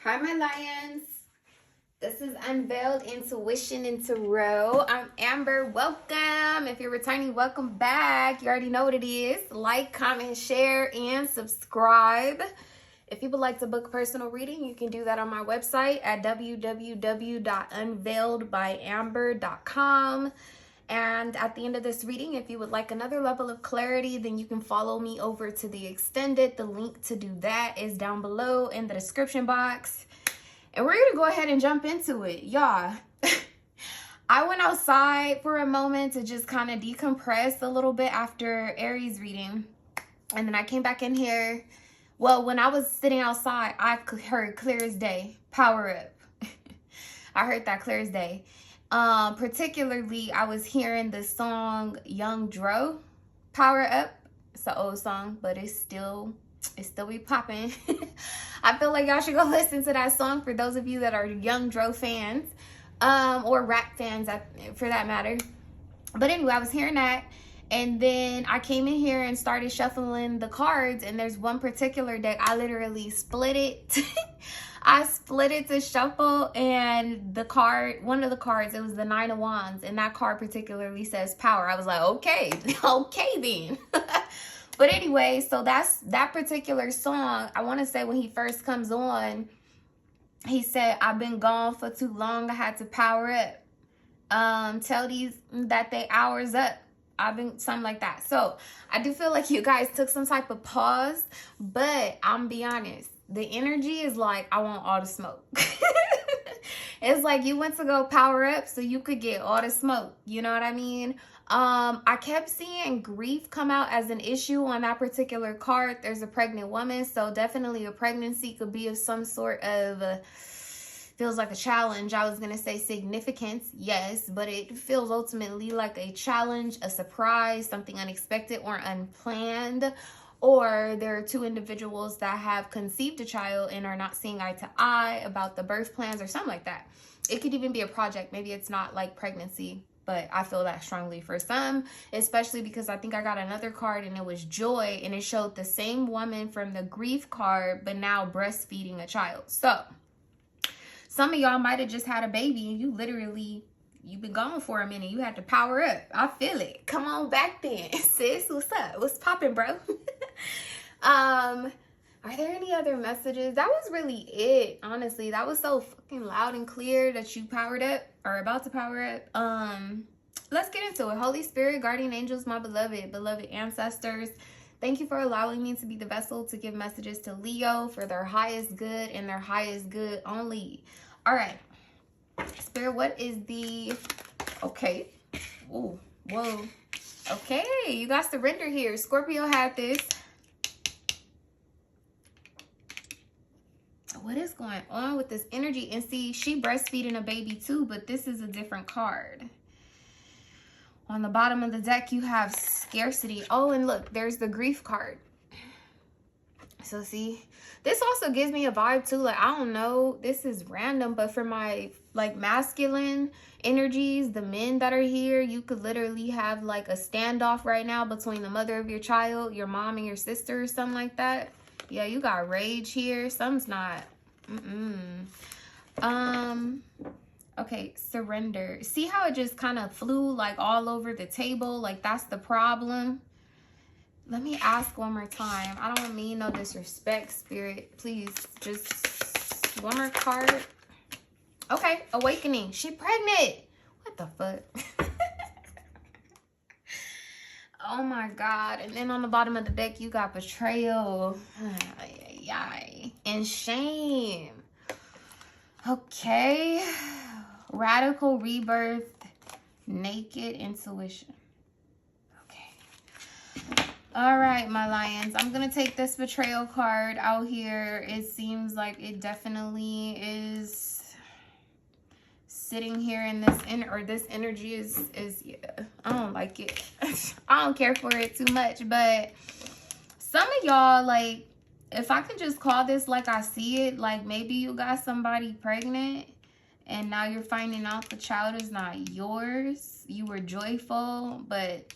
Hi, my lions. This is Unveiled Intuition and Tarot. I'm Amber. Welcome. If you're returning, welcome back. You already know what it is. Like, comment, share, and subscribe. If you would like to book a personal reading, you can do that on my website at www.unveiledbyamber.com. And at the end of this reading, if you would like another level of clarity, then you can follow me over to the extended. The link to do that is down below in the description box. And we're going to go ahead and jump into it. Y'all, I went outside for a moment to just kind of decompress a little bit after Aries reading. And then I came back in here. Well, when I was sitting outside, I heard clear as day, power up. I heard that clear as day. Particularly, I was hearing the song Young Dro, Power Up. It's an old song, but it's still be popping. I feel like y'all should go listen to that song for those of you that are Young Dro fans, or rap fans for that matter. But anyway, I was hearing that, and then I came in here and started shuffling the cards, and there's one particular deck I literally split it. I split it to shuffle, and the card, one of the cards, it was the Nine of Wands, and that card particularly says power. I was like, okay then. But anyway, so that's that particular song. I want to say when he first comes on, he said, I've been gone for too long. I had to power up. Tell these that they hours up. I've been something like that. So I do feel like you guys took some type of pause, but I'm be honest. The energy is like, I want all the smoke. It's like you went to go power up so you could get all the smoke. You know what I mean? I kept seeing grief come out as an issue on that particular card. There's a pregnant woman, so definitely a pregnancy could be of some sort of feels like a challenge. I was gonna say significance, yes, but it feels ultimately like a challenge, a surprise, something unexpected or unplanned. Or there are two individuals that have conceived a child and are not seeing eye to eye about the birth plans or something like that. It could even be a project. Maybe it's not like pregnancy, but I feel that strongly for some, especially because I think I got another card and it was joy, and it showed the same woman from the grief card, but now breastfeeding a child. So some of y'all might have just had a baby and you've been gone for a minute. You had to power up. I feel it. Come on back then, sis. What's up? What's popping, bro? Are there any other messages? That was really it. Honestly, that was so fucking loud and clear that you powered up or about to power up. Let's get into it. Holy Spirit, guardian angels, my beloved ancestors, thank you for allowing me to be the vessel to give messages to Leo for their highest good and their highest good only. All right. Spirit, what is the... Okay. Ooh, whoa. Okay, you got surrender here. Scorpio had this. What is going on with this energy? And see, she breastfeeding a baby too, but this is a different card. On the bottom of the deck, you have scarcity. Oh, and look, there's the grief card. So see, this also gives me a vibe too. Like, I don't know, this is random, but for my like masculine energies, the men that are here, you could literally have like a standoff right now between the mother of your child, your mom and your sister or something like that. Yeah, you got rage here. Something's not. Okay, surrender. See how it just kind of flew like all over the table? Like, that's the problem. Let me ask one more time. I don't mean no disrespect, Spirit. Please, just one more card. Okay, awakening. She pregnant. What the fuck? Oh my God. And then on the bottom of the deck, you got betrayal. And shame. Okay. Radical rebirth. Naked intuition. Okay. All right, my lions. I'm going to take this betrayal card out here. It seems like it definitely is sitting here in this energy is yeah, I don't like it. I don't care for it too much, but some of y'all, like, if I can just call this like I see it, like maybe you got somebody pregnant and now you're finding out the child is not yours. You were joyful, but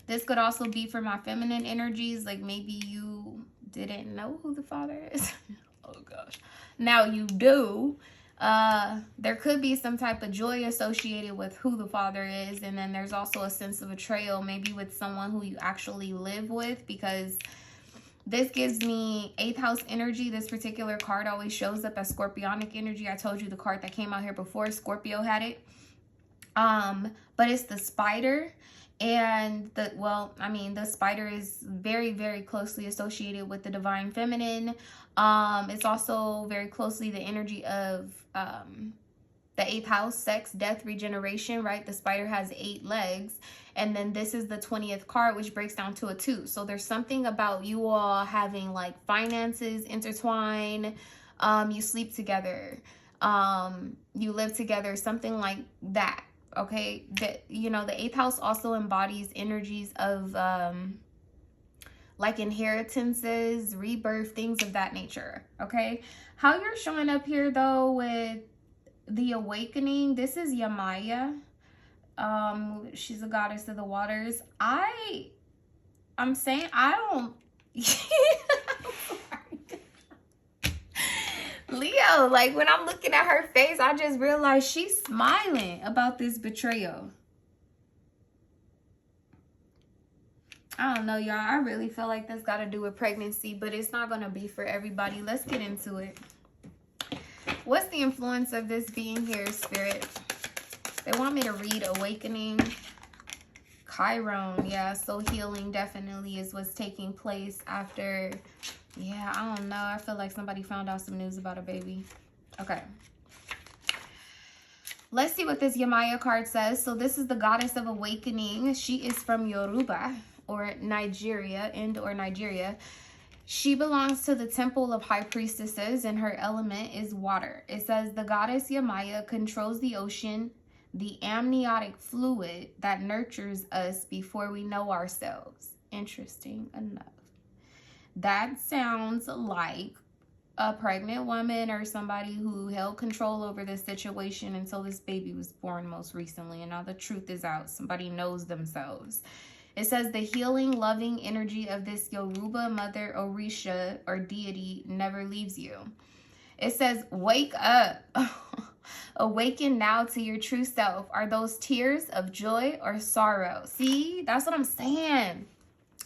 this could also be for my feminine energies. Like maybe you didn't know who the father is. Oh gosh. Now you do. There could be some type of joy associated with who the father is, and then there's also a sense of betrayal, maybe with someone who you actually live with, because this gives me 8th house energy. This particular card always shows up as Scorpionic energy. I told you the card that came out here before, Scorpio had it. But it's the spider, and the spider is very, very closely associated with the divine feminine. It's also very closely the energy of the 8th house, sex, death, regeneration, right? The spider has 8 legs. And then this is the 20th card, which breaks down to a 2. So there's something about you all having like finances intertwined. You sleep together. You live together, something like that. Okay. That, you know, the 8th house also embodies energies of like inheritances, rebirth, things of that nature. Okay. How you're showing up here though with the awakening, this is Yamaya. She's a goddess of the waters. I'm saying I don't Leo, like when I'm looking at her face, I just realized she's smiling about this betrayal. I don't know, y'all. I really feel like this got to do with pregnancy, but it's not going to be for everybody. Let's get into it. What's the influence of this being here, Spirit? They want me to read awakening. Chiron, yeah, so healing definitely is what's taking place after, yeah, I don't know. I feel like somebody found out some news about a baby. Okay. Let's see what this Yamaya card says. So this is the goddess of awakening. She is from Yoruba or Nigeria, Nigeria. She belongs to the temple of high priestesses, and her element is water. It says the goddess Yamaya controls the ocean, the amniotic fluid that nurtures us before we know ourselves. Interesting enough. That sounds like a pregnant woman or somebody who held control over this situation until this baby was born most recently. And now the truth is out. Somebody knows themselves. It says the healing, loving energy of this Yoruba mother Orisha or deity never leaves you. It says, wake up. Awaken now to your true self. Are those tears of joy or sorrow? See, that's what I'm saying.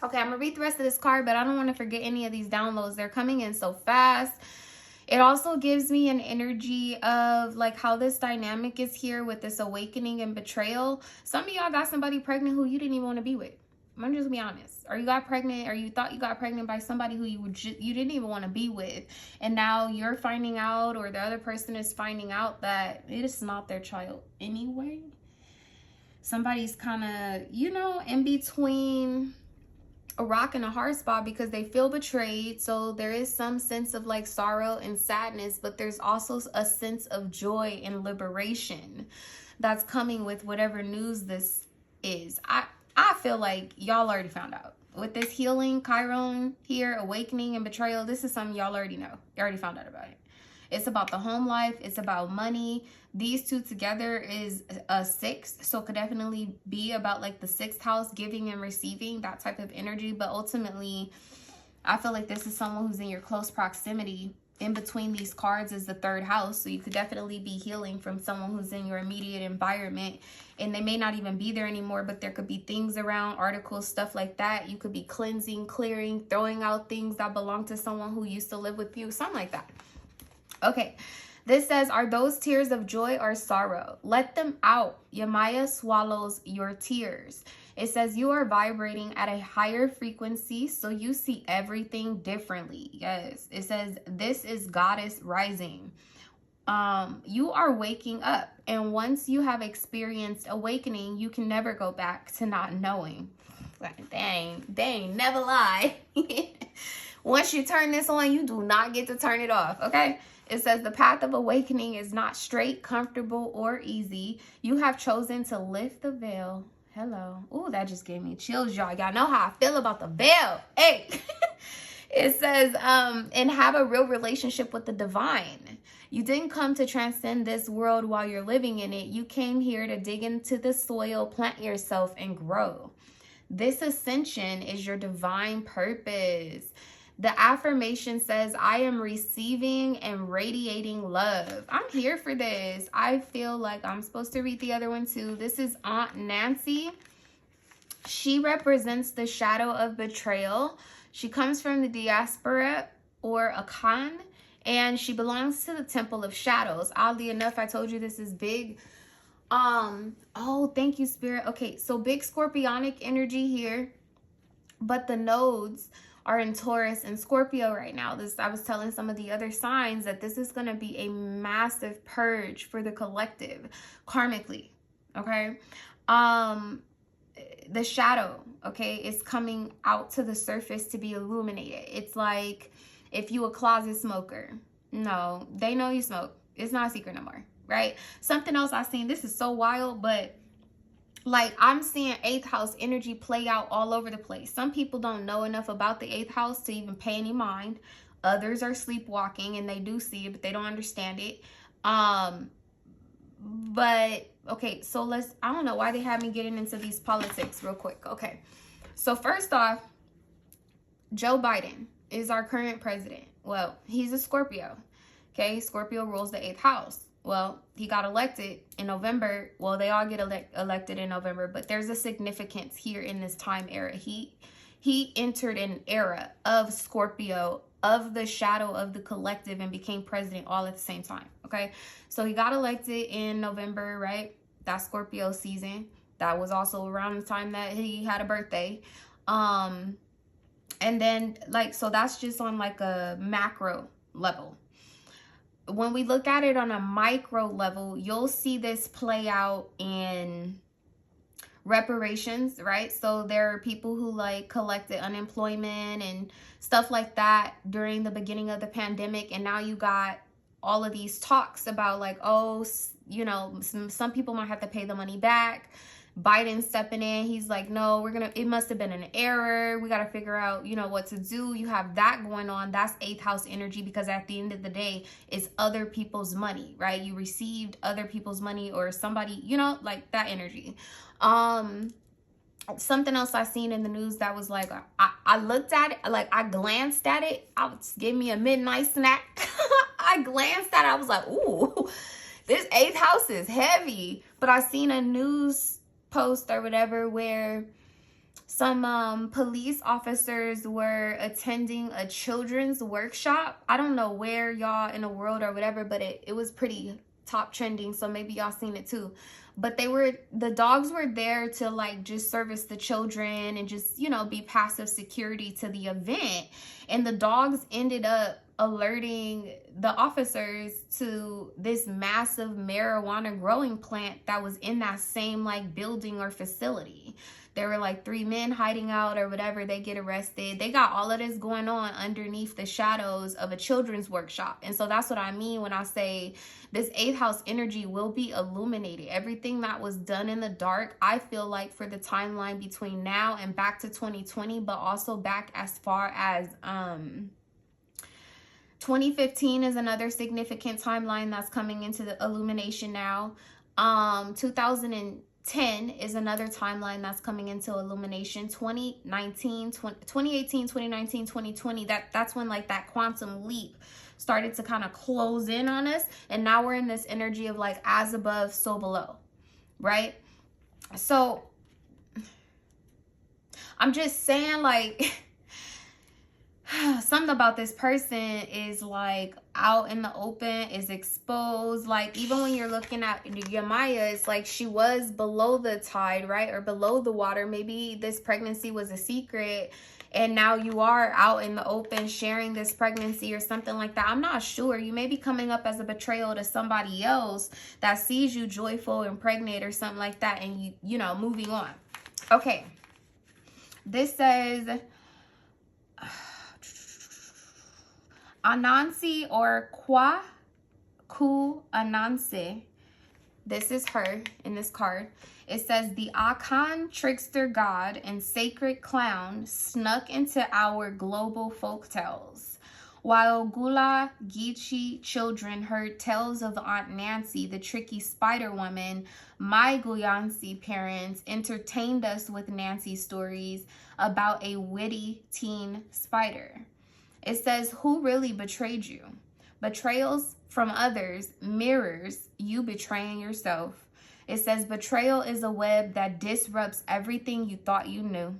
Okay, I'm going to read the rest of this card, but I don't want to forget any of these downloads. They're coming in so fast. It also gives me an energy of like how this dynamic is here with this awakening and betrayal. Some of y'all got somebody pregnant who you didn't even want to be with. I'm just gonna be honest. Or you got pregnant, or you thought you got pregnant by somebody who you didn't even want to be with, and now you're finding out, or the other person is finding out that it is not their child anyway. Somebody's kind of, you know, in between a rock and a hard spot because they feel betrayed. So there is some sense of like sorrow and sadness, but there's also a sense of joy and liberation that's coming with whatever news this is. I feel like y'all already found out. With this healing, Chiron here, awakening and betrayal, this is something y'all already know. You already found out about it. It's about the home life. It's about money. These two together is a 6. So it could definitely be about like the 6th house, giving and receiving, that type of energy. But ultimately, I feel like this is someone who's in your close proximity. In between these cards is the 3rd house. So you could definitely be healing from someone who's in your immediate environment. And they may not even be there anymore, but there could be things around, articles, stuff like that. You could be cleansing, clearing, throwing out things that belong to someone who used to live with you. Something like that. Okay. This says, are those tears of joy or sorrow? Let them out. Yamaya swallows your tears. It says you are vibrating at a higher frequency, so you see everything differently. Yes. It says this is goddess rising. You are waking up, and once you have experienced awakening, you can never go back to not knowing. Like, dang, never lie. Once you turn this on, you do not get to turn it off. Okay. It says the path of awakening is not straight, comfortable, or easy. You have chosen to lift the veil. Hello. Ooh, that just gave me chills, y'all. Y'all know how I feel about the veil. Hey. It says, and have a real relationship with the divine. You didn't come to transcend this world while you're living in it. You came here to dig into the soil, plant yourself, and grow. This ascension is your divine purpose. The affirmation says, I am receiving and radiating love. I'm here for this. I feel like I'm supposed to read the other one too. This is Aunt Nancy. She represents the shadow of betrayal. She comes from the diaspora or Akan, and she belongs to the Temple of Shadows. Oddly enough, I told you this is big. Oh, thank you, Spirit. Okay, so big scorpionic energy here, but the nodes are in Taurus and Scorpio right now. I was telling some of the other signs that this is going to be a massive purge for the collective karmically. Okay. The shadow, okay, is coming out to the surface to be illuminated. It's like if you a closet smoker. No, they know you smoke. It's not a secret no more, right? Something else I've seen, this is so wild, but like I'm seeing 8th house energy play out all over the place. Some people don't know enough about the 8th house to even pay any mind. Others are sleepwalking and they do see it, but they don't understand it. But okay, so I don't know why they have me getting into these politics real quick. Okay, so first off, Joe Biden is our current president. Well, he's a Scorpio. Okay, Scorpio rules the 8th house. Well, he got elected in November. Well, they all get elected in November, but there's a significance here in this time era. He entered an era of Scorpio, of the shadow of the collective, and became president all at the same time. Okay, so he got elected in November, right? That's Scorpio season. That was also around the time that he had a birthday. And then so that's just on like a macro level. When we look at it on a micro level, you'll see this play out in reparations, right? So there are people who collected unemployment and stuff like that during the beginning of the pandemic, and now you got all of these talks about oh, you know, some people might have to pay the money back. Biden stepping in, he's like, no, it must have been an error. We got to figure out, you know, what to do. You have that going on. That's 8th house energy, because at the end of the day, it's other people's money, right? You received other people's money, or somebody, you know, like that energy. Something else I seen in the news that was I looked at it, I glanced at it. I was give me a midnight snack. I glanced at it. I was like, ooh, this 8th house is heavy. But I seen a news post or whatever where some police officers were attending a children's workshop. I don't know where y'all in the world or whatever, but it was pretty top trending, so maybe y'all seen it too. But the dogs were there to just service the children and just, you know, be passive security to the event. And the dogs ended up alerting the officers to this massive marijuana growing plant that was in that same building or facility. There were 3 men hiding out or whatever. They get arrested. They got all of this going on underneath the shadows of a children's workshop. And so that's what I mean when I say this 8th house energy will be illuminated. Everything that was done in the dark, I feel like for the timeline between now and back to 2020, but also back as far as 2015 is another significant timeline that's coming into the illumination now. 2010 is another timeline that's coming into illumination. 2018, 2019, 2020, that's when that quantum leap started to kind of close in on us. And now we're in this energy of as above, so below, right? So I'm just saying something about this person is out in the open, is exposed. Even when you're looking at your Maya, it's she was below the tide, right? Or below the water. Maybe this pregnancy was a secret and now you are out in the open sharing this pregnancy or something like that. I'm not sure. You may be coming up as a betrayal to somebody else that sees you joyful and pregnant or something like that, and you know, moving on. Okay. This says Anansi or Ku Anansi. This is her in this card. It says the Akan trickster god and sacred clown snuck into our global folktales. While Gula Geechee children heard tales of Aunt Nancy, the tricky spider woman, my Guyansi parents entertained us with Nancy stories about a witty teen spider. It says, who really betrayed you? Betrayals from others mirrors you betraying yourself. It says, betrayal is a web that disrupts everything you thought you knew.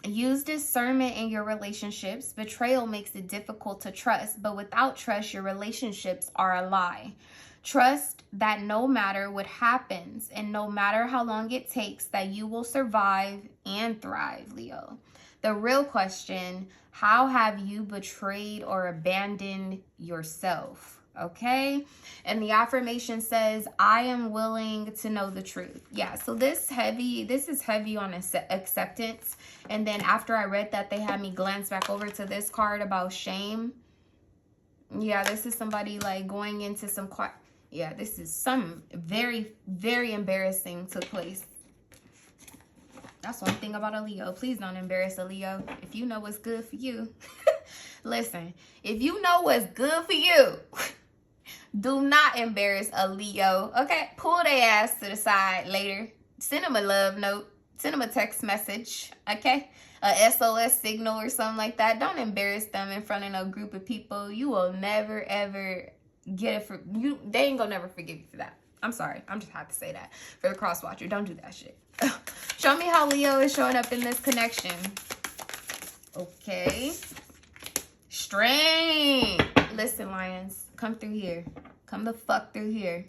Use discernment in your relationships. Betrayal makes it difficult to trust, but without trust, your relationships are a lie. Trust that no matter what happens and no matter how long it takes, that you will survive and thrive, Leo. The real question, how have you betrayed or abandoned yourself? Okay. And the affirmation says, I am willing to know the truth. Yeah. So this is heavy on acceptance. And then after I read that, they had me glance back over to this card about shame. Yeah. This is somebody like going into some, yeah, this is some very, very embarrassing took place. That's one thing about a Leo. Please don't embarrass a Leo. If you know what's good for you. Listen, if you know what's good for you, do not embarrass a Leo. Okay? Pull their ass to the side later. Send them a love note. Send them a text message. Okay? A SOS signal or something like that. Don't embarrass them in front of no group of people. You will never, ever get it for you. They ain't gonna never forgive you for that. I'm sorry. I'm just have to say that. For the cross watcher, don't do that shit. Show me how Leo is showing up in this connection. Okay. Strength. Listen, Lions. Come through here. Come the fuck through here.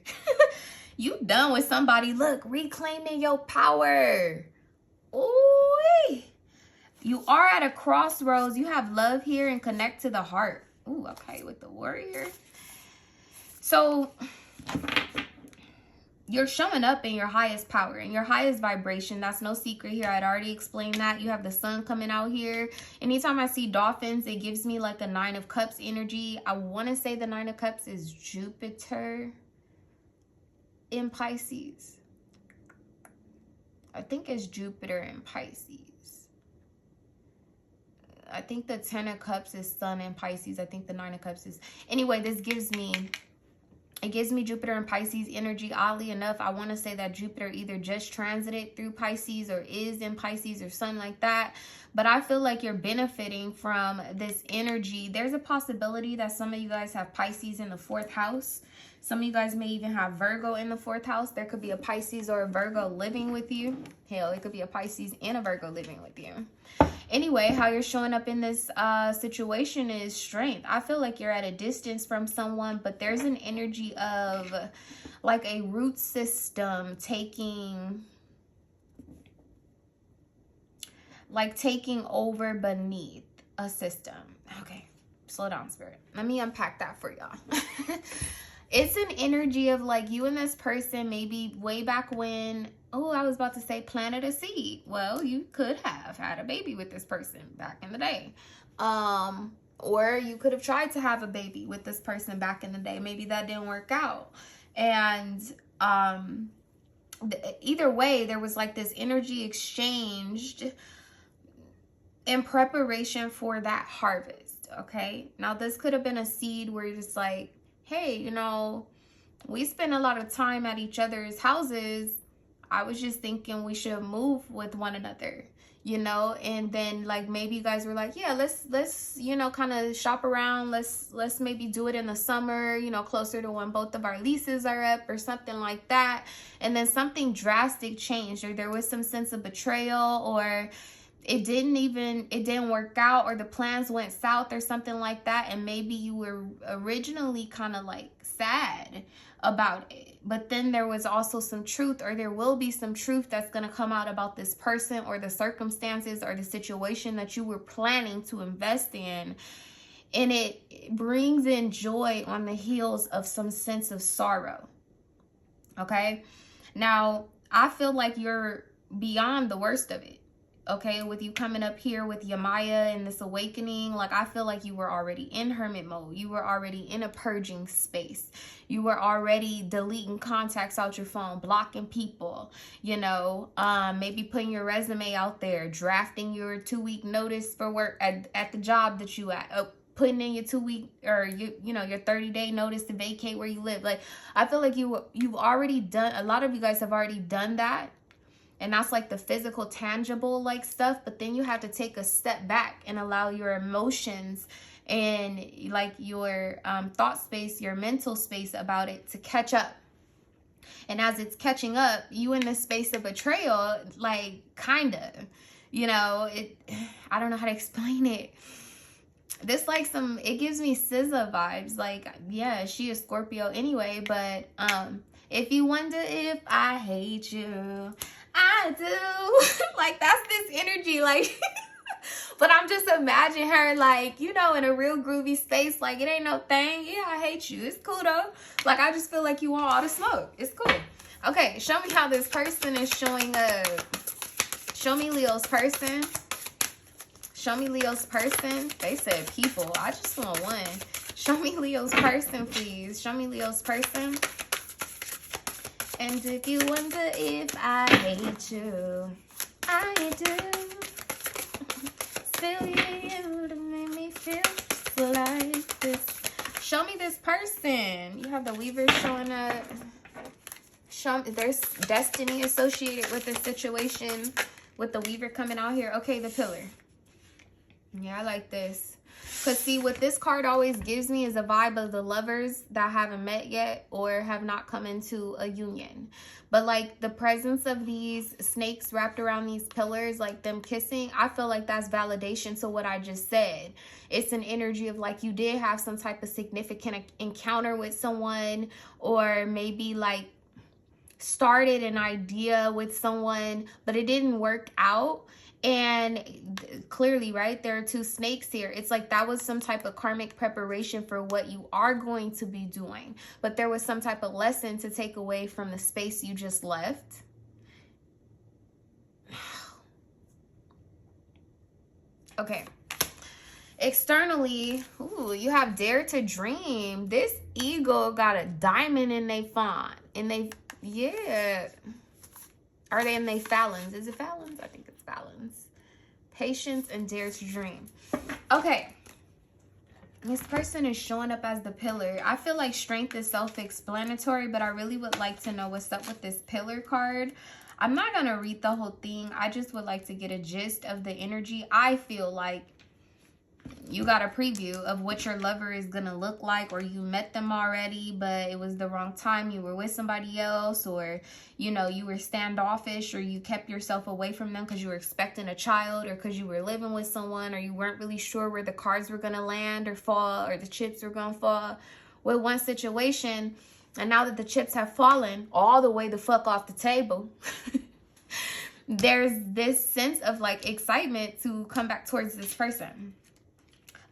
You done with somebody. Look, reclaiming your power. Ooh. You are at a crossroads. You have love here and connect to the heart. Ooh, okay, with the warrior. So you're showing up in your highest power, in your highest vibration. That's no secret here. I'd already explained that. You have the sun coming out here. Anytime I see dolphins, it gives me like a 9 of Cups energy. I want to say the 9 of Cups is Jupiter in Pisces. I think it's Jupiter in Pisces. I think the 10 of Cups is Sun in Pisces. I think the 9 of Cups is... Anyway, this gives me... It gives me Jupiter and Pisces energy. Oddly enough, I want to say that Jupiter either just transited through Pisces or is in Pisces or something like that. But I feel like you're benefiting from this energy. There's a possibility that some of you guys have Pisces in the 4th house. Some of you guys may even have Virgo in the 4th house. There could be a Pisces or a Virgo living with you. Hell, it could be a Pisces and a Virgo living with you. Anyway, how you're showing up in this situation is strength. I feel like you're at a distance from someone, but there's an energy of like a root system taking over beneath a system. Okay, slow down, Spirit. Let me unpack that for y'all. It's an energy of like you and this person maybe way back when, oh, I was about to say planted a seed. Well, you could have had a baby with this person back in the day. Or you could have tried to have a baby with this person back in the day. Maybe that didn't work out. And either way, there was like this energy exchanged in preparation for that harvest. Okay. Now this could have been a seed where you're just like, hey, you know, we spend a lot of time at each other's houses. I was just thinking we should move with one another, you know, and then like maybe you guys were like, yeah, let's you know, kind of shop around. Let's maybe do it in the summer, you know, closer to when both of our leases are up or something like that. And then something drastic changed, or there was some sense of betrayal, or it didn't work out, or the plans went south or something like that. And maybe you were originally kind of like sad about it, but then there was also some truth, or there will be some truth that's going to come out about this person or the circumstances or the situation that you were planning to invest in. And it brings in joy on the heels of some sense of sorrow. Okay. Now I feel like you're beyond the worst of it. Okay, with you coming up here with Yamaya and this awakening, like I feel like you were already in hermit mode. You were already in a purging space. You were already deleting contacts out your phone, blocking people, you know, maybe putting your resume out there, drafting your 2-week notice for work at the job that you at, putting in your 2-week or you know, your 30-day notice to vacate where you live. Like I feel like you've already done, a lot of you guys have already done that. And that's like the physical, tangible like stuff. But then you have to take a step back and allow your emotions and like your thought space, your mental space about it to catch up. And as it's catching up, you in the space of betrayal, like, kinda, you know, I don't know how to explain it. This, like, it gives me SZA vibes. Like, yeah, she is Scorpio anyway, but if you wonder if I hate you, I do. Like, that's this energy, like. But I'm just imagining her, like, you know, in a real groovy space. Like, it ain't no thing. Yeah, I hate you. It's cool, though. Like, I just feel like you want all the smoke. It's cool. Okay, show me how this person is showing up. Show me Leo's person. Show me Leo's person. They said people. I just want one. Show me Leo's person, please. Show me Leo's person. And if you wonder if I hate you, I do. Still you to make me feel like this. Show me this person. You have the Weaver showing up. There's destiny associated with this situation with the Weaver coming out here. Okay, the Pillar. Yeah, I like this. Because, see, what this card always gives me is a vibe of the lovers that haven't met yet or have not come into a union. But, like, the presence of these snakes wrapped around these pillars, like them kissing, I feel like that's validation to what I just said. It's an energy of, like, you did have some type of significant encounter with someone, or maybe, like, started an idea with someone, but it didn't work out. And clearly, right, there are two snakes here. It's like that was some type of karmic preparation for what you are going to be doing. But there was some type of lesson to take away from the space you just left. Okay. Externally, ooh, you have Dare to Dream. This eagle got a diamond in they font. And they, yeah. Are they in they Fallons? Is it Fallons? I think it's Balance. Patience and Dare to Dream. Okay. This person is showing up as the Pillar. I feel like strength is self-explanatory, but I really would like to know what's up with this Pillar card. I'm not going to read the whole thing. I just would like to get a gist of the energy. I feel like you got a preview of what your lover is going to look like, or you met them already, but it was the wrong time. You were with somebody else, or, you know, you were standoffish, or you kept yourself away from them because you were expecting a child, or because you were living with someone, or you weren't really sure where the cards were going to land or fall, or the chips were going to fall with one situation. And now that the chips have fallen all the way the fuck off the table, there's this sense of, like, excitement to come back towards this person.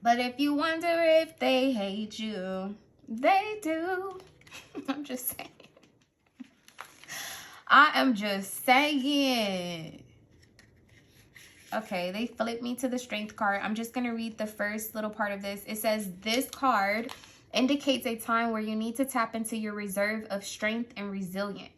But if you wonder if they hate you, they do. I'm just saying. I am just saying. Okay, they flipped me to the Strength card. I'm just going to read the first little part of this. It says, this card indicates a time where you need to tap into your reserve of strength and resilience.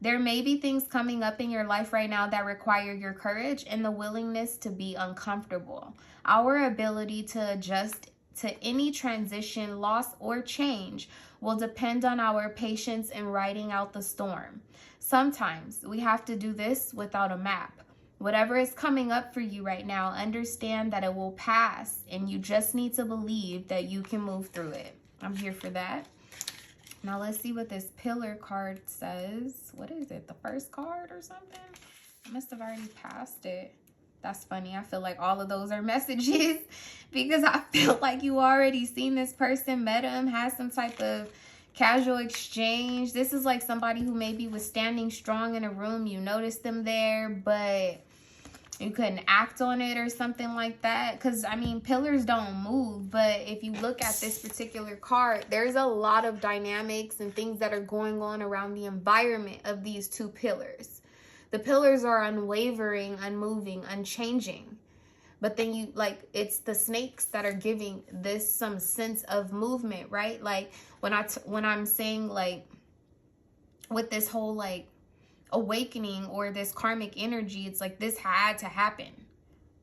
There may be things coming up in your life right now that require your courage and the willingness to be uncomfortable. Our ability to adjust to any transition, loss, or change will depend on our patience in riding out the storm. Sometimes we have to do this without a map. Whatever is coming up for you right now, understand that it will pass, and you just need to believe that you can move through it. I'm here for that. Now let's see what this Pillar card says. What is it? The first card or something? I must have already passed it. That's funny. I feel like all of those are messages because I feel like you already seen this person, met him, had some type of casual exchange. This is like somebody who maybe was standing strong in a room. You noticed them there, but you couldn't act on it or something like that. Because, I mean, pillars don't move. But if you look at this particular card, there's a lot of dynamics and things that are going on around the environment of these two pillars. The pillars are unwavering, unmoving, unchanging. But then you, like, it's the snakes that are giving this some sense of movement, right? Like, when I'm saying, like, with this whole, like, awakening or this karmic energy, it's like this had to happen.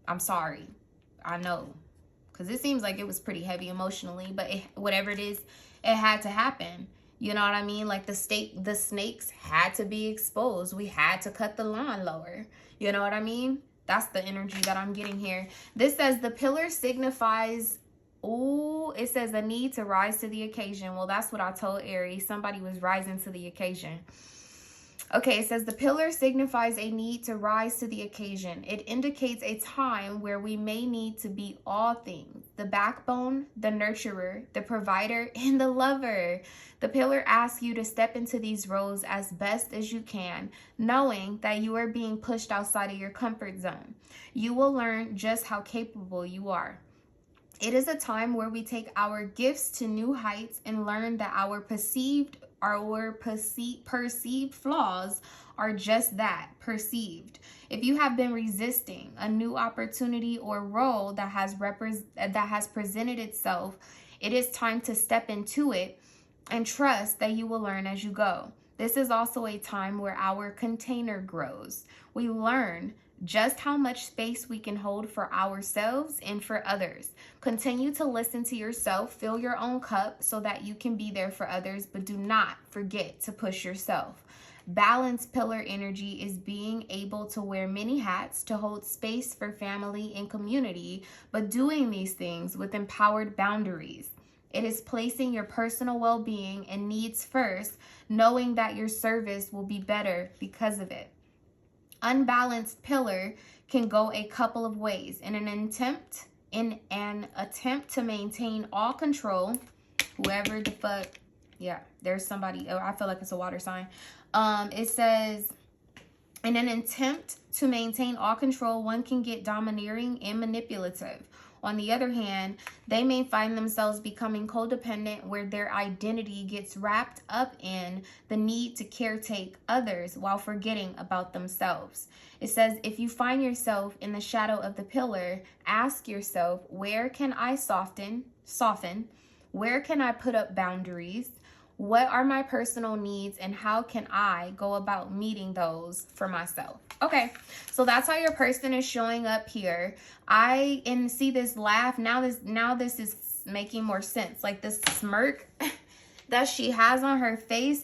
I'm sorry, I know, because it seems like it was pretty heavy emotionally, but whatever it is, it had to happen. You know what I mean? Like the snakes had to be exposed. We had to cut the lawn lower. You know what I mean? That's the energy that I'm getting here. This says the pillar signifies Ooh, it says a need to rise to the occasion. Well, that's what I told Aries. Somebody was rising to the occasion. Okay, it says the pillar signifies a need to rise to the occasion. It indicates a time where we may need to be all things: the backbone, the nurturer, the provider, and the lover. The pillar asks you to step into these roles as best as you can, knowing that you are being pushed outside of your comfort zone. You will learn just how capable you are. It is a time where we take our gifts to new heights and learn that our perceived flaws are just that, perceived. If you have been resisting a new opportunity or role that has presented itself, it is time to step into it and trust that you will learn as you go. This is also a time where our container grows. We learn just how much space we can hold for ourselves and for others. Continue to listen to yourself, fill your own cup so that you can be there for others, but do not forget to push yourself. Balance pillar energy is being able to wear many hats to hold space for family and community, but doing these things with empowered boundaries. It is placing your personal well-being and needs first, knowing that your service will be better because of it. Unbalanced pillar can go a couple of ways. In an attempt to maintain all control, whoever the fuck, yeah, there's somebody, oh, I feel like it's a water sign. It says, in an attempt to maintain all control, one can get domineering and manipulative. On the other hand, they may find themselves becoming codependent, where their identity gets wrapped up in the need to caretake others while forgetting about themselves. It says, if you find yourself in the shadow of the pillar, ask yourself, where can I soften? Where can I put up boundaries? What are my personal needs, and how can I go about meeting those for myself? Okay, so that's how your person is showing up here. And see this laugh. Now this is making more sense. Like this smirk that she has on her face.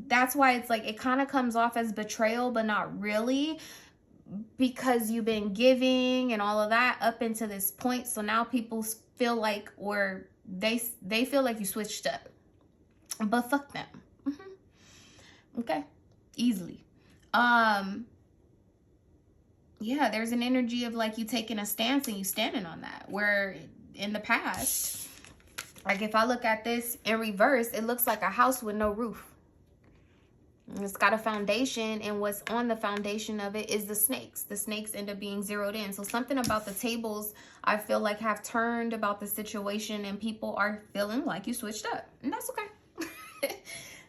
That's why it's like it kind of comes off as betrayal, but not really, because you've been giving and all of that up into this point. So now people feel like, or they feel like you switched up. But fuck them. Okay, easily. Yeah, there's an energy of like you taking a stance and you standing on that, where in the past, like if I look at this in reverse, it looks like a house with no roof. It's got a foundation, and what's on the foundation of it is the snakes. The snakes end up being zeroed in. So something about the tables, I feel like, have turned about the situation, and people are feeling like you switched up, and that's okay.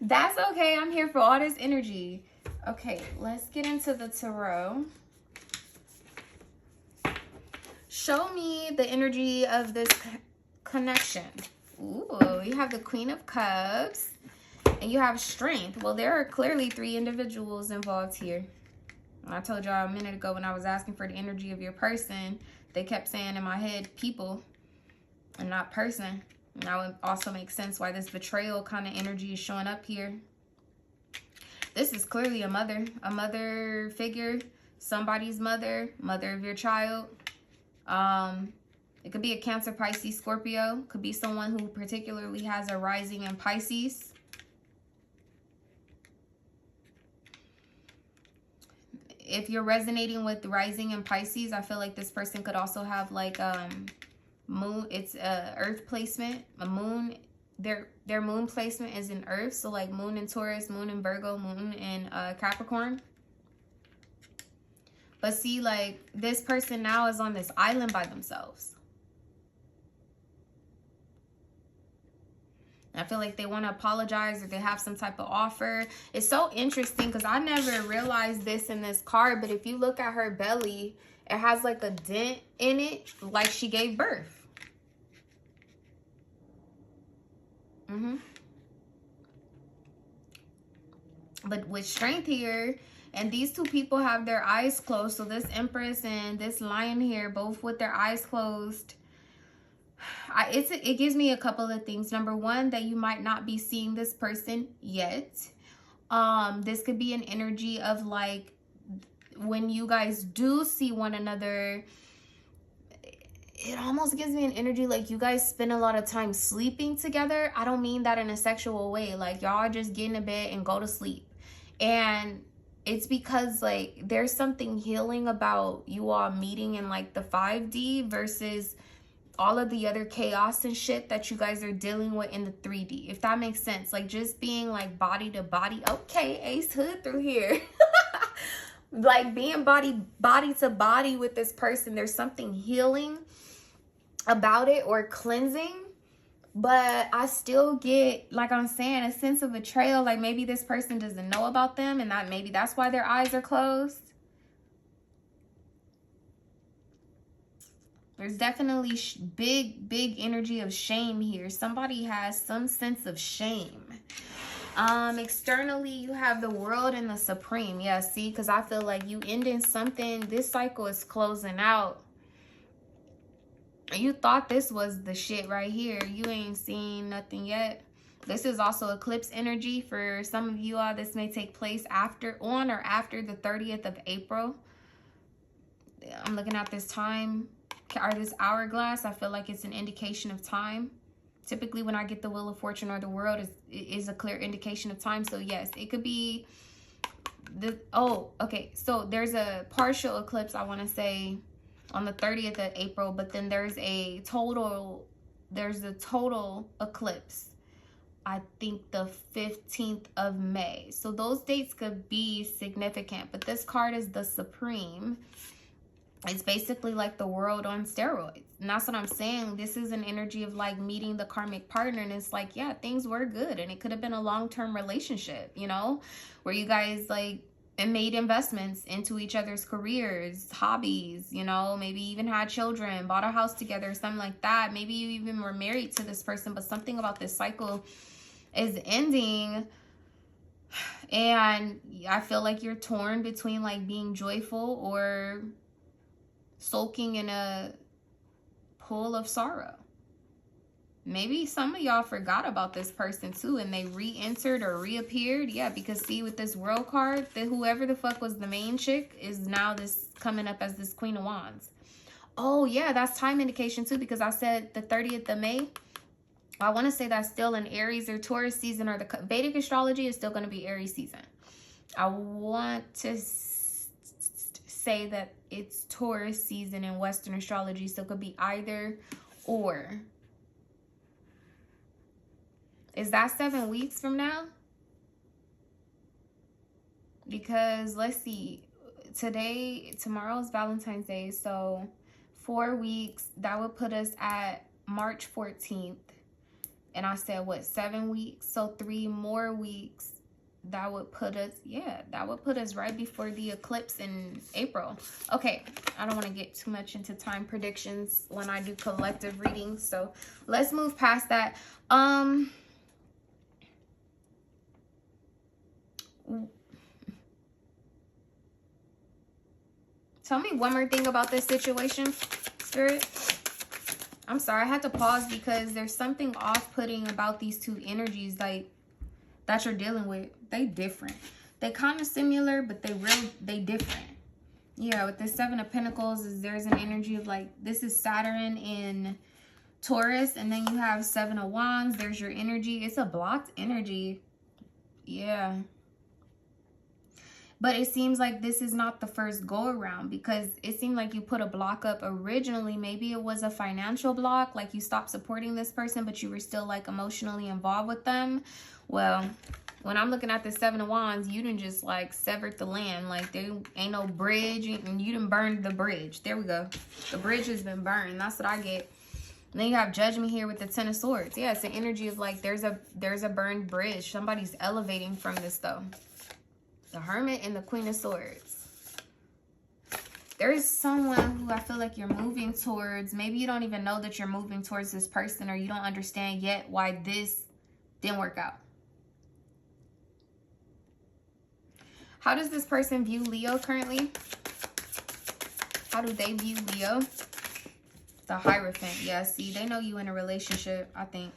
That's okay. I'm here for all this energy. Okay, let's get into the tarot. Show me the energy of this connection. Ooh, you have the Queen of Cups and you have Strength. Well, there are clearly 3 individuals involved here. I told y'all a minute ago when I was asking for the energy of your person, they kept saying in my head people and not person. And that would also make sense why this betrayal kind of energy is showing up here. This is clearly a mother figure, somebody's mother of your child. It could be a Cancer, Pisces, Scorpio. Could be someone who particularly has a rising in Pisces. If you're resonating with rising in Pisces, I feel like this person could also have like moon, it's earth placement, a moon, their moon placement is in earth, so like moon in Taurus, moon in Virgo, moon in Capricorn. But see, like this person now is on this island by themselves. I feel like they want to apologize, or they have some type of offer. It's so interesting because I never realized this in this card, but if you look at her belly, it has like a dent in it, like she gave birth. But with Strength here, and these 2 people have their eyes closed. So this Empress and this Lion here, both with their eyes closed. It gives me a couple of things. Number one, that you might not be seeing this person yet. This could be an energy of like, when you guys do see one another, it almost gives me an energy like you guys spend a lot of time sleeping together. I don't mean that in a sexual way. Like, y'all just get in bed and go to sleep. And it's because, like, there's something healing about you all meeting in, like, the 5D versus all of the other chaos and shit that you guys are dealing with in the 3D. If that makes sense. Like, just being, like, body to body. Okay, Ace Hood through here. Like, being body to body with this person. There's something healing about it, or cleansing. But I still get, like I'm saying, a sense of betrayal. Like, maybe this person doesn't know about them, and that maybe that's why their eyes are closed. There's definitely big energy of shame here. Somebody has some sense of shame. Externally, you have the World and the Supreme. Yeah, see, because I feel like you ending something. This cycle is closing out. You thought this was the shit right here. You ain't seen nothing yet. This is also eclipse energy for some of you all. This may take place on or after the 30th of April. I'm looking at this time, or this hourglass. I feel like it's an indication of time. Typically, when I get the Wheel of Fortune or the World, it is a clear indication of time. So yes, it could be the, oh, okay. So there's a partial eclipse, I want to say, on the 30th of April, but then there's a total eclipse, I think the 15th of May. So those dates could be significant, but this card is the Supreme. It's basically like the World on steroids. And that's what I'm saying. This is an energy of, like, meeting the karmic partner. And it's like, yeah, things were good. And it could have been a long-term relationship, you know, where you guys, like, and made investments into each other's careers, hobbies, you know, maybe even had children, bought a house together, something like that. Maybe you even were married to this person, but something about this cycle is ending. And I feel like you're torn between, like, being joyful or sulking in a pool of sorrow. Maybe some of y'all forgot about this person too, and they re-entered or reappeared. Yeah, because see, with this World card, that whoever the fuck was the main chick is now this coming up as this Queen of Wands. Oh yeah, that's time indication too, because I said the 30th of May. I want to say that's still an Aries or Taurus season, or the Vedic astrology is still going to be Aries season. I want to say that it's Taurus season in Western astrology, so it could be either or. Is that 7 weeks from now? Because let's see, tomorrow's Valentine's Day, so 4 weeks, that would put us at March 14th. And I said, what, 7 weeks? So 3 more weeks, that would put us, yeah, that would put us right before the eclipse in April. Okay, I don't want to get too much into time predictions when I do collective readings, so let's move past that. Tell me one more thing about this situation, Spirit. I'm sorry, I had to pause because there's something off-putting about these two energies, like, that you're dealing with. They different. They kind of similar, but they different. Yeah, with the 7 of Pentacles, there's an energy of, like, this is Saturn in Taurus, and then you have 7 of Wands. There's your energy. It's a blocked energy. Yeah. But it seems like this is not the first go around, because it seemed like you put a block up originally. Maybe it was a financial block, like you stopped supporting this person, but you were still, like, emotionally involved with them. Well, when I'm looking at the 7 of Wands, you done just, like, severed the land. Like, there ain't no bridge, and you done burned the bridge. There we go. The bridge has been burned. That's what I get. And then you have Judgment here with the 10 of Swords. Yeah, it's an energy of, like, there's a burned bridge. Somebody's elevating from this, though. The Hermit and the Queen of Swords. There is someone who I feel like you're moving towards. Maybe you don't even know that you're moving towards this person, or you don't understand yet why this didn't work out. How does this person view Leo currently? How do they view Leo? The Hierophant. Yeah, see, they know you in a relationship, I think.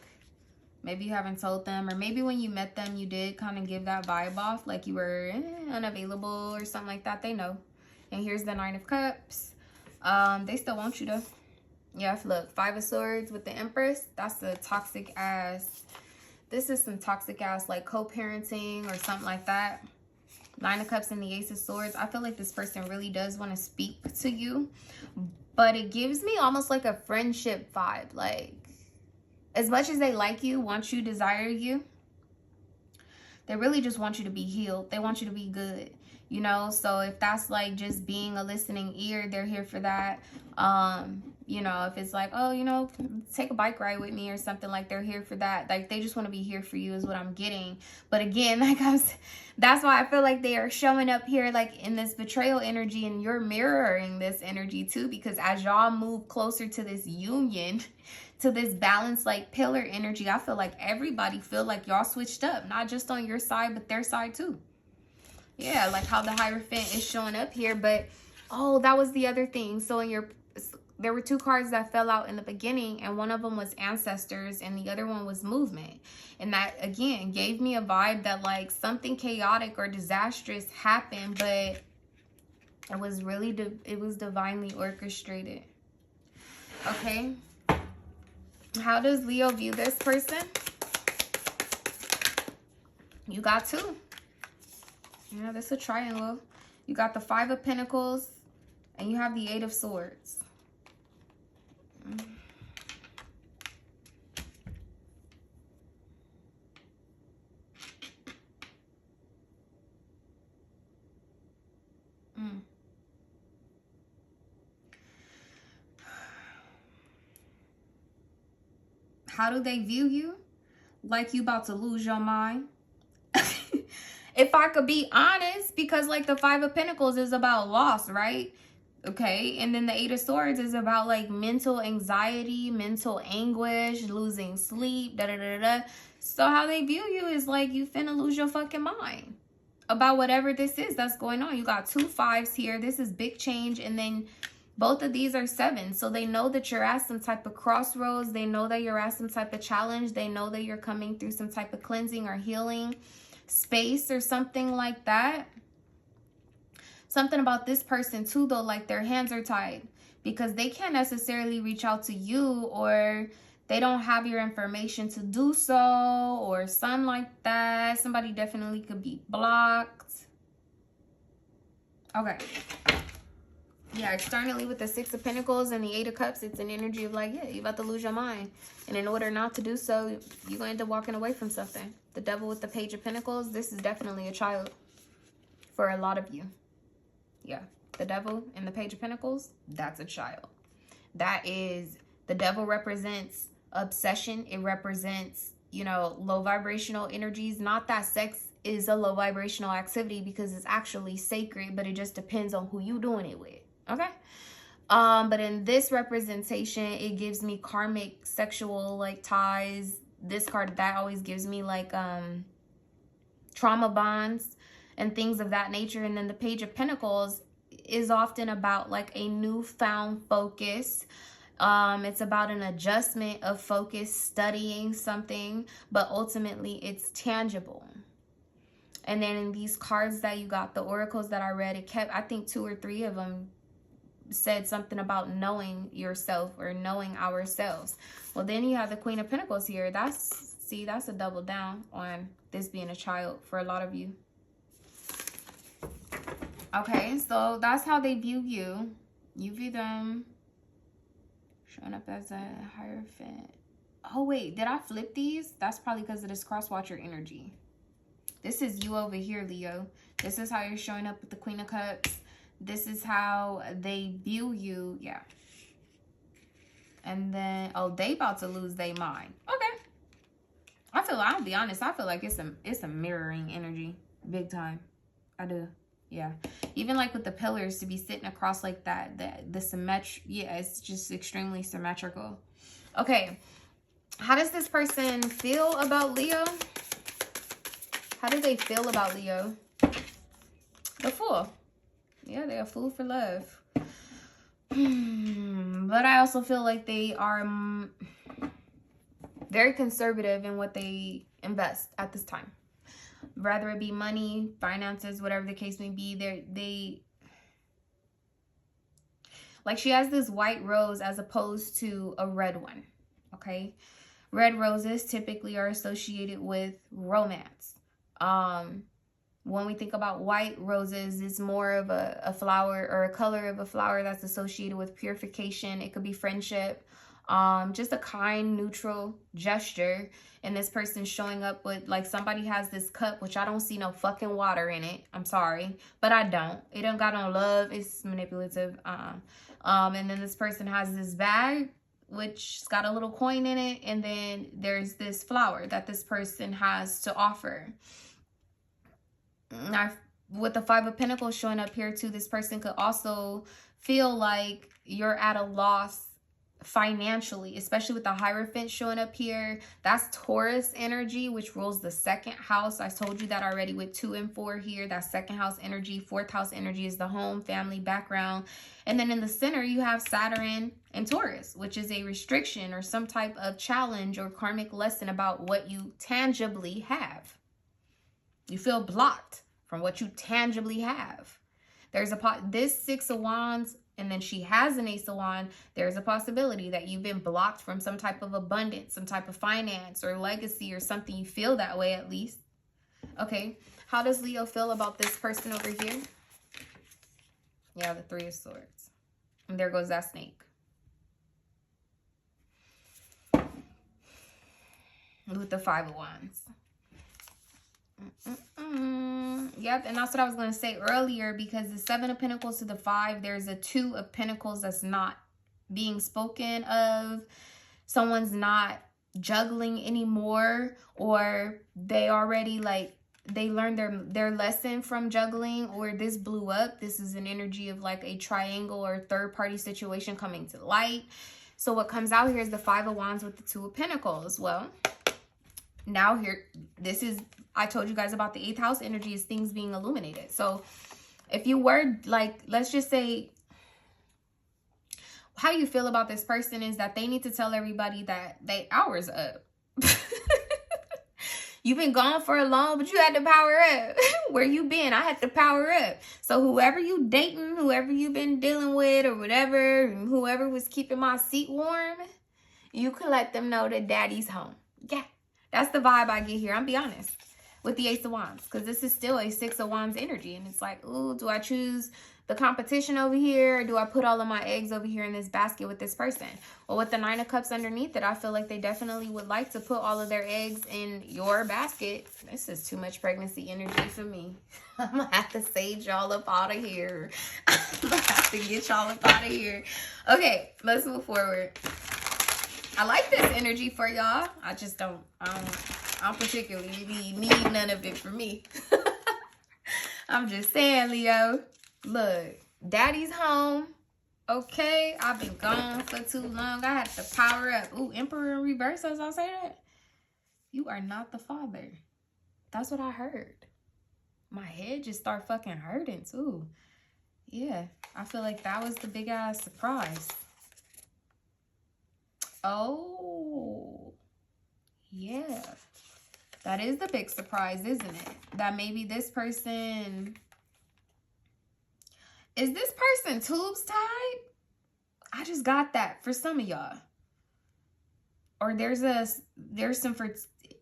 Maybe you haven't told them, or maybe when you met them, you did kind of give that vibe off, like you were unavailable or something like that. They know. And here's the 9 of Cups. They still want you, though. Yeah, look, 5 of Swords with the Empress. That's the toxic ass. This is some toxic ass like co-parenting or something like that. 9 of Cups and the Ace of Swords. I feel like this person really does want to speak to you, but it gives me almost like a friendship vibe. Like, as much as they like you, want you, desire you, they really just want you to be healed. They want you to be good, you know? So if that's like just being a listening ear, they're here for that. You know, if it's like, oh, you know, take a bike ride with me or something, like they're here for that. Like they just want to be here for you is what I'm getting. But again, like that's why I feel like they are showing up here like in this betrayal energy, and you're mirroring this energy too, because as y'all move closer to this union, to this balance like pillar energy, I feel like everybody feel like y'all switched up, not just on your side, but their side too. Yeah, like how the Hierophant is showing up here. But oh, that was the other thing. So in your, there were 2 cards that fell out in the beginning, and one of them was ancestors and the other one was movement. And that again gave me a vibe that like something chaotic or disastrous happened, but it was really it was divinely orchestrated. Okay, how does Leo view this person? You got 2. Yeah, this is a triangle. You got the 5 of Pentacles and you have the 8 of Swords. How do they view you? Like you about to lose your mind. If I could be honest, because like the 5 of Pentacles is about loss, right? Okay, and then the 8 of Swords is about like mental anxiety, mental anguish, losing sleep, da-da-da-da. So how they view you is like you finna lose your fucking mind about whatever this is that's going on. You got 2 5s here. This is big change, and then both of these are 7s. So they know that you're at some type of crossroads. They know that you're at some type of challenge. They know that you're coming through some type of cleansing or healing space or something like that. Something about this person too, though, like their hands are tied because they can't necessarily reach out to you, or they don't have your information to do so, or something like that. Somebody definitely could be blocked. Okay. Yeah, externally with the 6 of Pentacles and the 8 of Cups, it's an energy of like, yeah, you're about to lose your mind. And in order not to do so, you're going to end up walking away from something. The Devil with the Page of Pentacles, this is definitely a child for a lot of you. Yeah, the Devil and the Page of Pentacles, that's a child. That is, the Devil represents obsession. It represents, you know, low vibrational energies. Not that sex is a low vibrational activity, because it's actually sacred, but it just depends on who you doing it with. Okay, but in this representation, it gives me karmic sexual like ties. This card, that always gives me like trauma bonds and things of that nature. And then the Page of Pentacles is often about like a newfound focus. It's about an adjustment of focus, studying something, but ultimately it's tangible. And then in these cards that you got, the oracles that I read, it kept, I think 2 or 3 of them said something about knowing yourself or knowing ourselves. Well, then you have the Queen of Pentacles here. That's, see, that's a double down on this being a child for a lot of you. Okay, so that's how they view you. You view them showing up as a Hierophant. Oh, wait, did I flip these? That's probably because of this cross-watcher energy. This is you over here, Leo. This is how you're showing up with the Queen of Cups. This is how they view you. Yeah. And then, oh, they about to lose their mind. Okay. I'll be honest, I feel like it's a mirroring energy. Big time. I do. Yeah. Even like with the pillars to be sitting across like that, the symmetry, yeah, it's just extremely symmetrical. Okay. How does this person feel about Leo? How do they feel about Leo? The Fool. Yeah, they're a fool for love. But I also feel like they are very conservative in what they invest at this time. Whether it be money, finances, whatever the case may be, they Like she has this white rose as opposed to a red one. Okay. Red roses typically are associated with romance. When we think about white roses, it's more of a flower or a color of a flower that's associated with purification. It could be friendship, just a kind, neutral gesture. And this person's showing up with, like, somebody has this cup, which I don't see no fucking water in it. I'm sorry, but I don't. It don't got no love. It's manipulative. And then this person has this bag, which's got a little coin in it. And then there's this flower that this person has to offer. Now, with the Five of Pentacles showing up here too, this person could also feel like you're at a loss financially, especially with the Hierophant showing up here. That's Taurus energy, which rules the second house. I told you that already with 2 and 4 here. That second house energy. 4th house energy is the home, family, background. And then in the center, you have Saturn and Taurus, which is a restriction or some type of challenge or karmic lesson about what you tangibly have. You feel blocked from what you tangibly have. There's this 6 of Wands, and then she has an Ace of Wands. There's a possibility that you've been blocked from some type of abundance, some type of finance or legacy or something. You feel that way at least. Okay. How does Leo feel about this person over here? Yeah, the 3 of Swords. And there goes that snake. With the 5 of Wands. Yep, and that's what I was going to say earlier, because the 7 of Pentacles to the 5, there's a 2 of Pentacles that's not being spoken of. Someone's not juggling anymore, or they already, like, they learned their lesson from juggling, or this blew up. This is an energy of like a triangle or third-party situation coming to light. So what comes out here is the 5 of Wands with the 2 of Pentacles. Well, now here, this is, I told you guys about the 8th house energy is things being illuminated. So if you were like, let's just say, how you feel about this person is that they need to tell everybody that they hours up. You've been gone for a long, but you had to power up. Where you been? I had to power up. So whoever you dating, whoever you've been dealing with or whatever, whoever was keeping my seat warm, you can let them know that daddy's home. Yeah, that's the vibe I get here. I'm be honest. With the Ace of Wands, because this is still a 6 of Wands energy. And it's like, ooh, do I choose the competition over here, or do I put all of my eggs over here in this basket with this person? Well, with the 9 of Cups underneath it, I feel like they definitely would like to put all of their eggs in your basket. This is too much pregnancy energy for me. I'm gonna have to sage y'all up out of here. I'm gonna have to get y'all up out of here. Okay, let's move forward. I like this energy for y'all. I just don't particularly need none of it for me. I'm just saying, Leo. Look, daddy's home. Okay, I've been gone for too long. I had to power up. Ooh, Emperor in reverse, as I say that. You are not the father. That's what I heard. My head just start fucking hurting too. Yeah, I feel like that was the big ass surprise. Oh, yeah. That is the big surprise, isn't it? That maybe this person... Is this person tubes tied? I just got that for some of y'all. Or there's some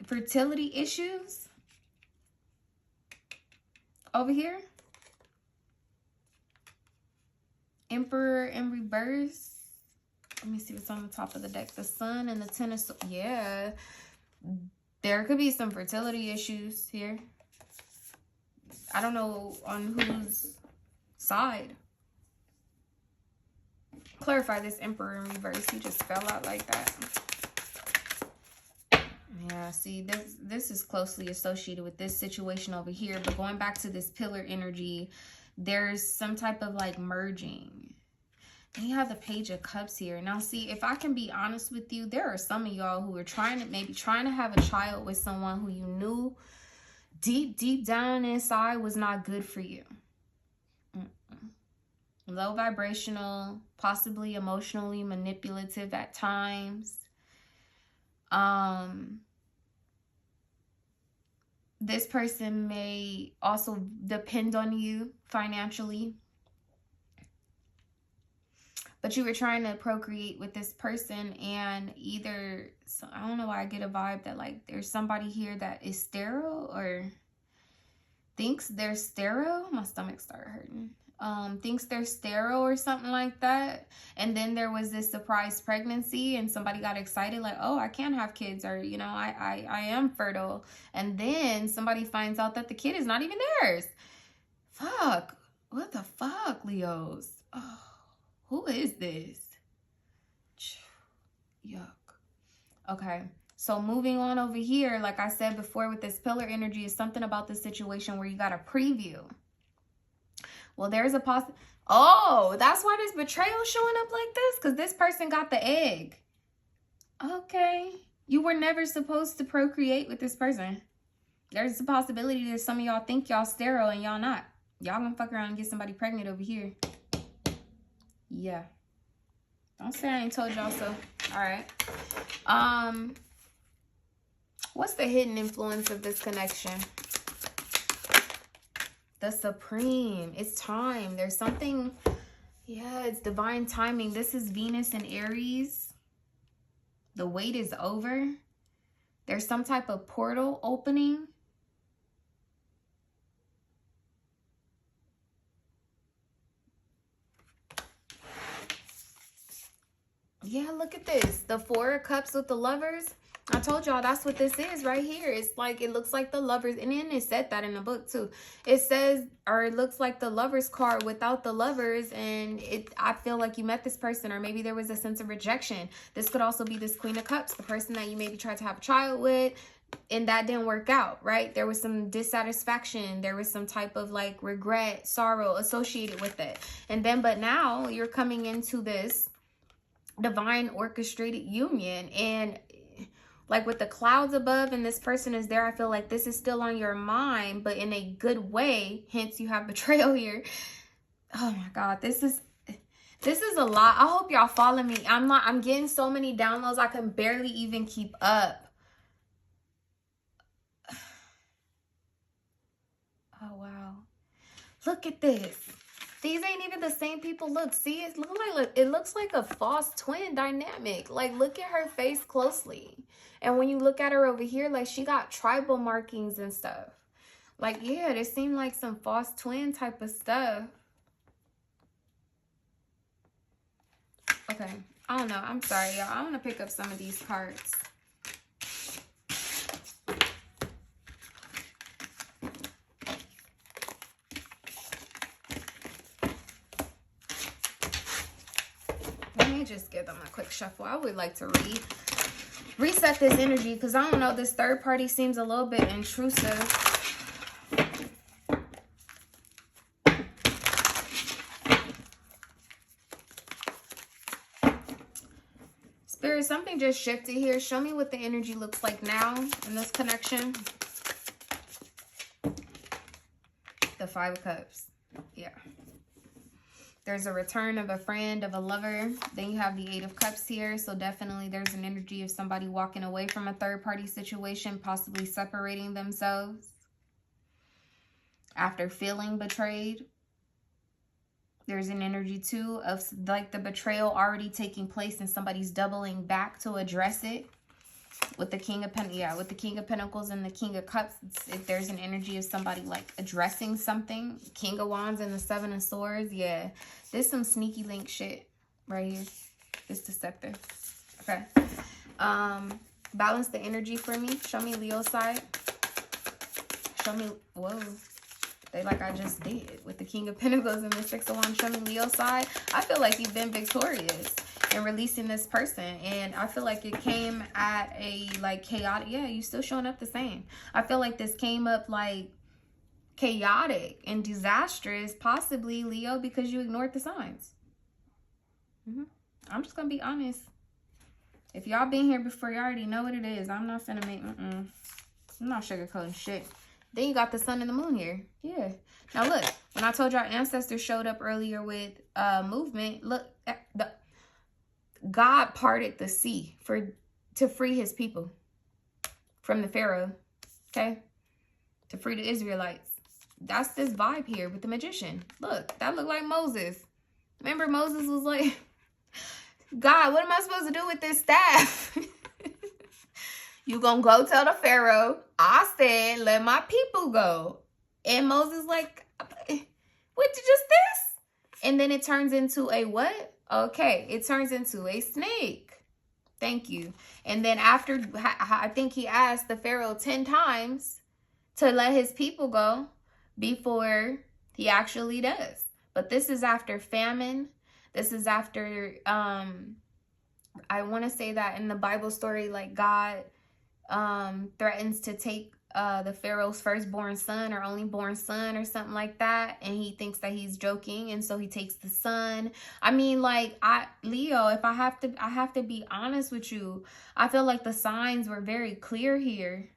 fertility issues over here. Emperor in reverse. Let me see what's on the top of the deck. The Sun and the 10 of Swords. Yeah. There could be some fertility issues here. I don't know on whose side. Clarify this Emperor in reverse. He just fell out like that. Yeah, see, this is closely associated with this situation over here. But going back to this pillar energy, there's some type of like merging. And you have the Page of Cups here. Now, see, if I can be honest with you, there are some of y'all who are trying to have a child with someone who you knew deep down inside was not good for you. Low vibrational, possibly emotionally manipulative at times. This person may also depend on you financially. but you were trying to procreate with this person, and either, so I don't know why I get a vibe that like there's somebody here that is sterile or thinks they're sterile. My stomach started hurting. Thinks they're sterile or something like that. And then there was this surprise pregnancy and somebody got excited like, oh, I can have kids, or, you know, I am fertile. And then somebody finds out that the kid is not even theirs. Fuck. What the fuck, Leos? Oh, who is this? Yuck. Okay. So moving on over here, like I said before with this pillar energy, is something about the situation where you got a preview. Well, there's a oh, that's why this betrayal showing up like this, because this person got the egg. Okay. You were never supposed to procreate with this person. There's a possibility that some of y'all think y'all sterile and y'all not. Y'all gonna fuck around and get somebody pregnant over here. Yeah. Don't say I ain't told y'all so. All right. What's the hidden influence of this connection? The Supreme. It's time. There's something. Yeah, it's divine timing. This is Venus and Aries. The wait is over. There's some type of portal opening. Yeah, look at this. The Four of Cups with the Lovers. I told y'all that's what this is right here. It's like, it looks like the Lovers. And then it said that in the book too. It says, or it looks like the Lovers card without the Lovers. And I feel like you met this person, or maybe there was a sense of rejection. This could also be this Queen of Cups, the person that you maybe tried to have a child with, and that didn't work out, right? There was some dissatisfaction. There was some type of like regret, sorrow associated with it. And then, but now you're coming into this divine orchestrated union, and like with the clouds above and this person is there, I feel like this is still on your mind, but in a good way. Hence you have betrayal here. Oh my God, this is a lot. I hope y'all follow me. I'm getting so many downloads I can barely even keep up. Oh wow, look at this. These ain't even the same people. Look, see, it looks like a false twin dynamic. Like, look at her face closely. And when you look at her over here, like, she got tribal markings and stuff. Like, yeah, this seemed like some false twin type of stuff. Okay, I don't know. I'm sorry, y'all. I'm going to pick up some of these cards. Just give them a quick shuffle. I would like to reset this energy, because I don't know, this third party seems a little bit intrusive. Spirit, something just shifted here. Show me what the energy looks like now in this connection. The Five of Cups. Yeah. There's a return of a friend, of a lover. Then you have the Eight of Cups here. So definitely there's an energy of somebody walking away from a third-party situation, possibly separating themselves after feeling betrayed. There's an energy, too, of like the betrayal already taking place and somebody's doubling back to address it. With the King of Pentacles, yeah, with the King of Pentacles and the King of Cups, if there's an energy of somebody like addressing something. King of Wands and the Seven of Swords, yeah. There's some sneaky link shit right here. This deceptive. Okay. Balance the energy for me. Show me Leo's side. Show me, whoa. They like I just did with the King of Pentacles and the Six of Wands. Show me Leo's side. I feel like you've been victorious in releasing this person, and I feel like it came at a like chaotic. Yeah, you still showing up the same. I feel like this came up like chaotic and disastrous, possibly, Leo, because you ignored the signs. I'm just gonna be honest. If y'all been here before, you already know what it is. I'm not finna make I'm not sugarcoating shit. Then you got the sun and the moon here. Yeah. Now look, when I told you our ancestors showed up earlier with movement, look, God parted the sea to free his people from the Pharaoh, okay? To free the Israelites. That's this vibe here with the magician. Look, that looked like Moses. Remember Moses was like, God, what am I supposed to do with this staff? You gonna go tell the Pharaoh, I said, let my people go. And Moses like, what, just this? And then it turns into a what? Okay, it turns into a snake. Thank you. And then after, I think he asked the Pharaoh 10 times to let his people go before he actually does. But this is after famine. This is after, I want to say that in the Bible story, like God threatens to take the Pharaoh's firstborn son or only born son or something like that, and he thinks that he's joking, and so he takes the son. I mean, like, Leo, if I have to be honest with you, I feel like the signs were very clear here.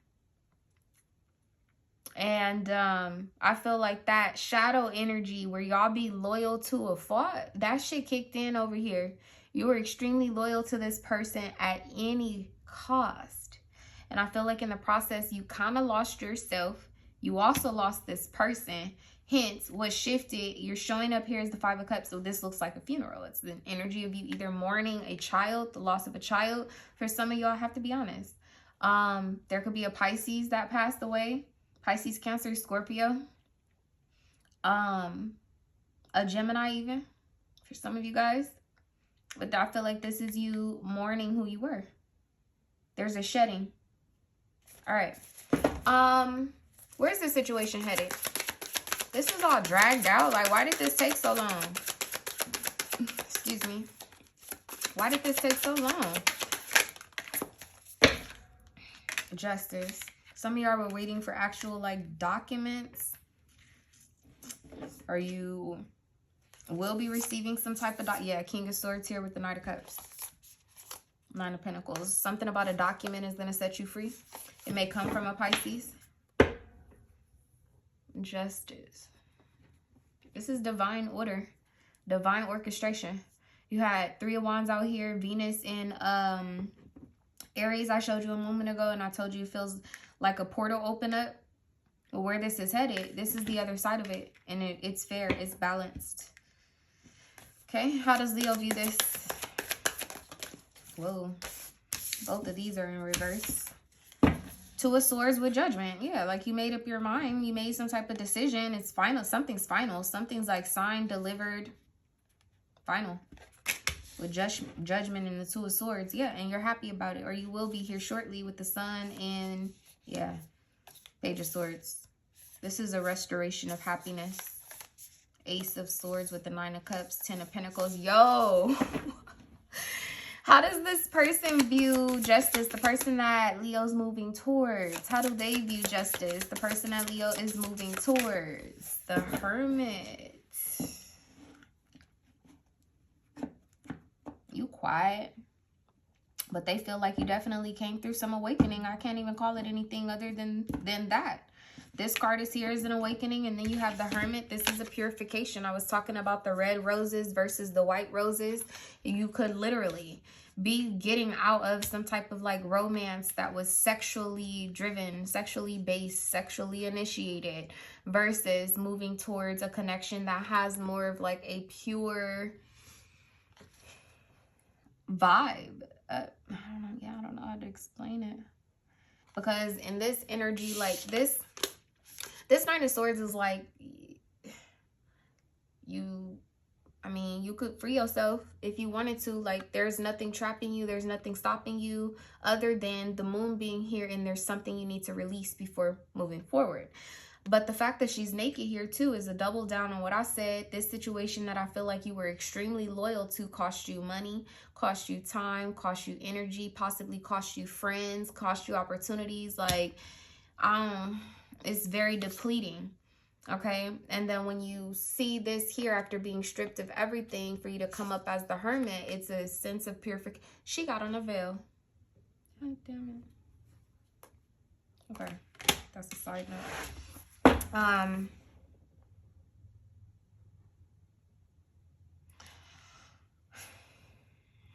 And I feel like that shadow energy where y'all be loyal to a fault, that shit kicked in over here. You were extremely loyal to this person at any cost. And I feel like in the process, you kind of lost yourself. You also lost this person. Hence, what shifted, you're showing up here as the 5 of Cups. So this looks like a funeral. It's the energy of you either mourning a child, the loss of a child. For some of y'all, I have to be honest. There could be a Pisces that passed away. Pisces, Cancer, Scorpio. A Gemini even. For some of you guys. But I feel like this is you mourning who you were. There's a shedding. All right. Where's the situation headed? This is all dragged out. Like, why did this take so long? Excuse me. Why did this take so long? Justice. Some of y'all were waiting for actual, like, documents. Or you will be receiving some type of yeah, King of Swords here with the Knight of Cups. 9 of Pentacles. Something about a document is going to set you free. It may come from a Pisces. Justice. This is divine order. Divine orchestration. You had 3 of Wands out here. Venus in Aries I showed you a moment ago. And I told you it feels like a portal open up. But where this is headed, this is the other side of it. And it's fair. It's balanced. Okay. How does Leo view this? Whoa. Both of these are in reverse. 2 of Swords with Judgment. Yeah, like you made up your mind. You made some type of decision. It's final. Something's final. Something's like signed, delivered, final. With Judgment and the 2 of Swords. Yeah, and you're happy about it. Or you will be here shortly with the Sun and, yeah, Page of Swords. This is a restoration of happiness. Ace of Swords with the 9 of Cups, 10 of Pentacles. Yo! How does this person view justice? The person that Leo's moving towards. How do they view justice? The person that Leo is moving towards. The Hermit. You quiet. But they feel like you definitely came through some awakening. I can't even call it anything other than that. This card is here as an awakening. And then you have the Hermit. This is a purification. I was talking about the red roses versus the white roses. You could literally be getting out of some type of like romance that was sexually driven, sexually based, sexually initiated, versus moving towards a connection that has more of like a pure vibe. I don't know how to explain it. Because in this energy, like this 9 of Swords is like, you could free yourself if you wanted to. Like, there's nothing trapping you. There's nothing stopping you other than the moon being here, and there's something you need to release before moving forward. But the fact that she's naked here too is a double down on what I said. This situation that I feel like you were extremely loyal to cost you money, cost you time, cost you energy, possibly cost you friends, cost you opportunities. Like, it's very depleting. Okay, and then when you see this here after being stripped of everything, for you to come up as the Hermit, it's a sense of purification. She got on a veil. God damn it. Okay, that's a side note.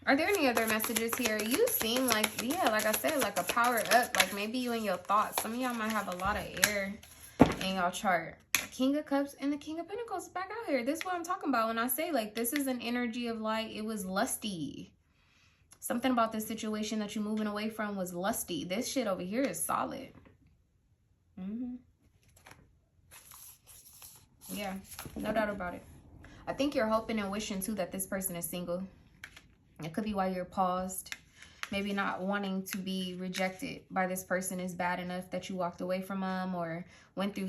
Are there any other messages here? You seem like, yeah, like I said, like a power up. Like maybe you and your thoughts. Some of y'all might have a lot of air in y'all chart. King of Cups and the King of Pentacles back out here. This is what I'm talking about when I say like this is an energy of like it was lusty. Something about this situation that you're moving away from was lusty. This shit over here is solid. Yeah, no doubt about it. I think you're hoping and wishing too that this person is single. It could be why you're paused. Maybe not wanting to be rejected by this person is bad enough that you walked away from them, or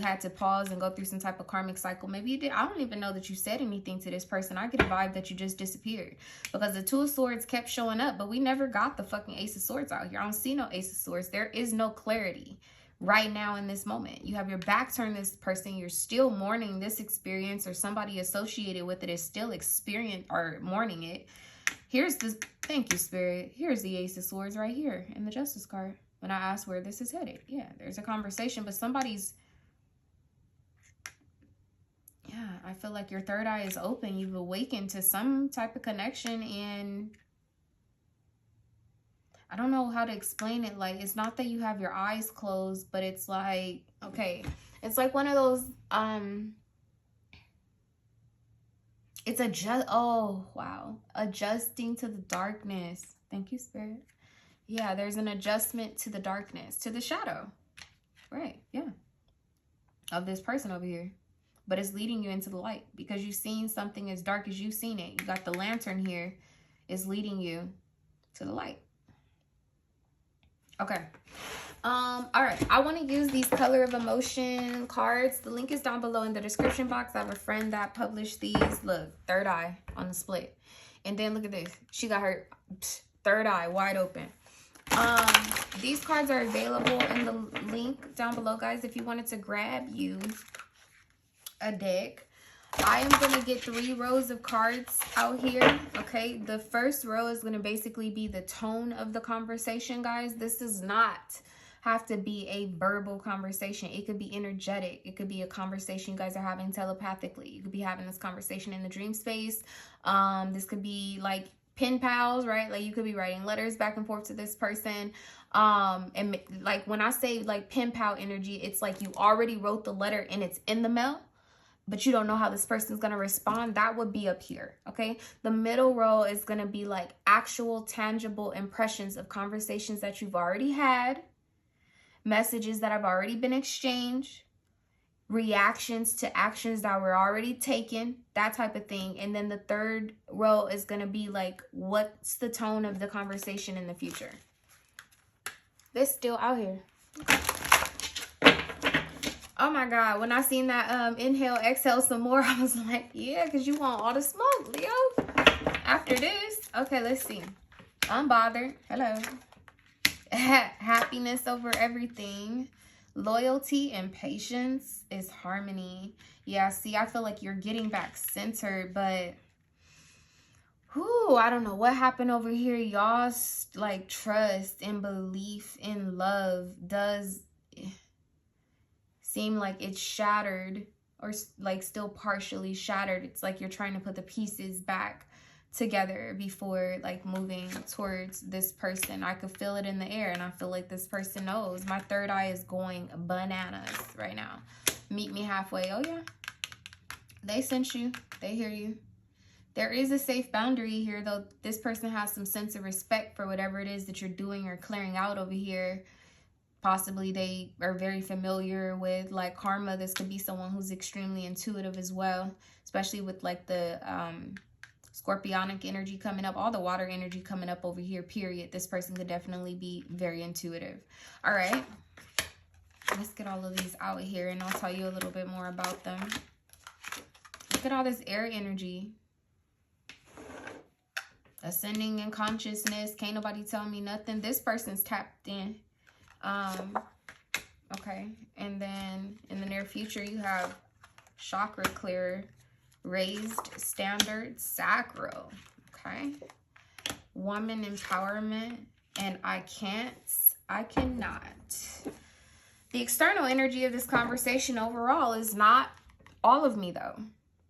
had to pause and go through some type of karmic cycle. Maybe you did. I don't even know that you said anything to this person. I get a vibe that you just disappeared, because the Two of Swords kept showing up, but we never got the fucking Ace of Swords out here. I don't see no Ace of Swords. There is no clarity right now in this moment. You have your back turned this person. You're still mourning this experience, or somebody associated with it is still experiencing or mourning it. Here's the, thank you, Spirit. Here's the Ace of Swords right here in the Justice card. When I asked where this is headed. Yeah, there's a conversation, but somebody's, yeah, I feel like your third eye is open. You've awakened to some type of connection, and I don't know how to explain it. Like, it's not that you have your eyes closed, but it's like, okay, it's like one of those, it's oh, wow. Adjusting to the darkness. Thank you, Spirit. Yeah, there's an adjustment to the darkness, to the shadow. Right, yeah. Of this person over here. But it's leading you into the light, because you've seen something as dark as you've seen it. You got the lantern here. It's leading you to the light. Okay. All right. I want to use these Color of Emotion cards. The link is down below in the description box. I have a friend that published these. Look, third eye on the split. And then look at this. She got her third eye wide open. These cards are available in the link down below, guys, if you wanted to grab you a deck. I am going to get 3 rows of cards out here, okay? The first row is going to basically be the tone of the conversation, guys. This does not have to be a verbal conversation. It could be energetic. It could be a conversation you guys are having telepathically. You could be having this conversation in the dream space. This could be like pen pals, right? Like you could be writing letters back and forth to this person. And like when I say like pen pal energy, it's like you already wrote the letter and it's in the mail, but you don't know how this person's going to respond. That would be up here, okay? The middle row is going to be like actual tangible impressions of conversations that you've already had, messages that have already been exchanged, reactions to actions that were already taken, that type of thing. And then the third row is going to be like, what's the tone of the conversation in the future? This still out here. Oh my God, when I seen that inhale, exhale some more, I was like, yeah, because you want all the smoke, Leo. After this, okay, let's see. Unbothered, hello. Happiness over everything. Loyalty and patience is harmony. Yeah, see, I feel like you're getting back centered, but whoo, I don't know what happened over here. Y'all's like trust and belief in love does seem like it's shattered, or like still partially shattered. It's like you're trying to put the pieces back together before like moving towards this person. I could feel it in the air, and I feel like this person knows. My third eye is going bananas right now. Meet me halfway. Oh yeah, they sent you. They hear you. There is a safe boundary here, though. This person has some sense of respect for whatever it is that you're doing or clearing out over here. Possibly they are very familiar with like karma. This could be someone who's extremely intuitive as well, especially with like the scorpionic energy coming up, all the water energy coming up over here, period. This person could definitely be very intuitive. All right, let's get all of these out here and I'll tell you a little bit more about them. Look at all this air energy. Ascending in consciousness. Can't nobody tell me nothing. This person's tapped in. Okay, and then in the near future you have chakra clear, raised standard, sacral. Okay, woman empowerment, and I cannot. The external energy of this conversation overall is not all of me though.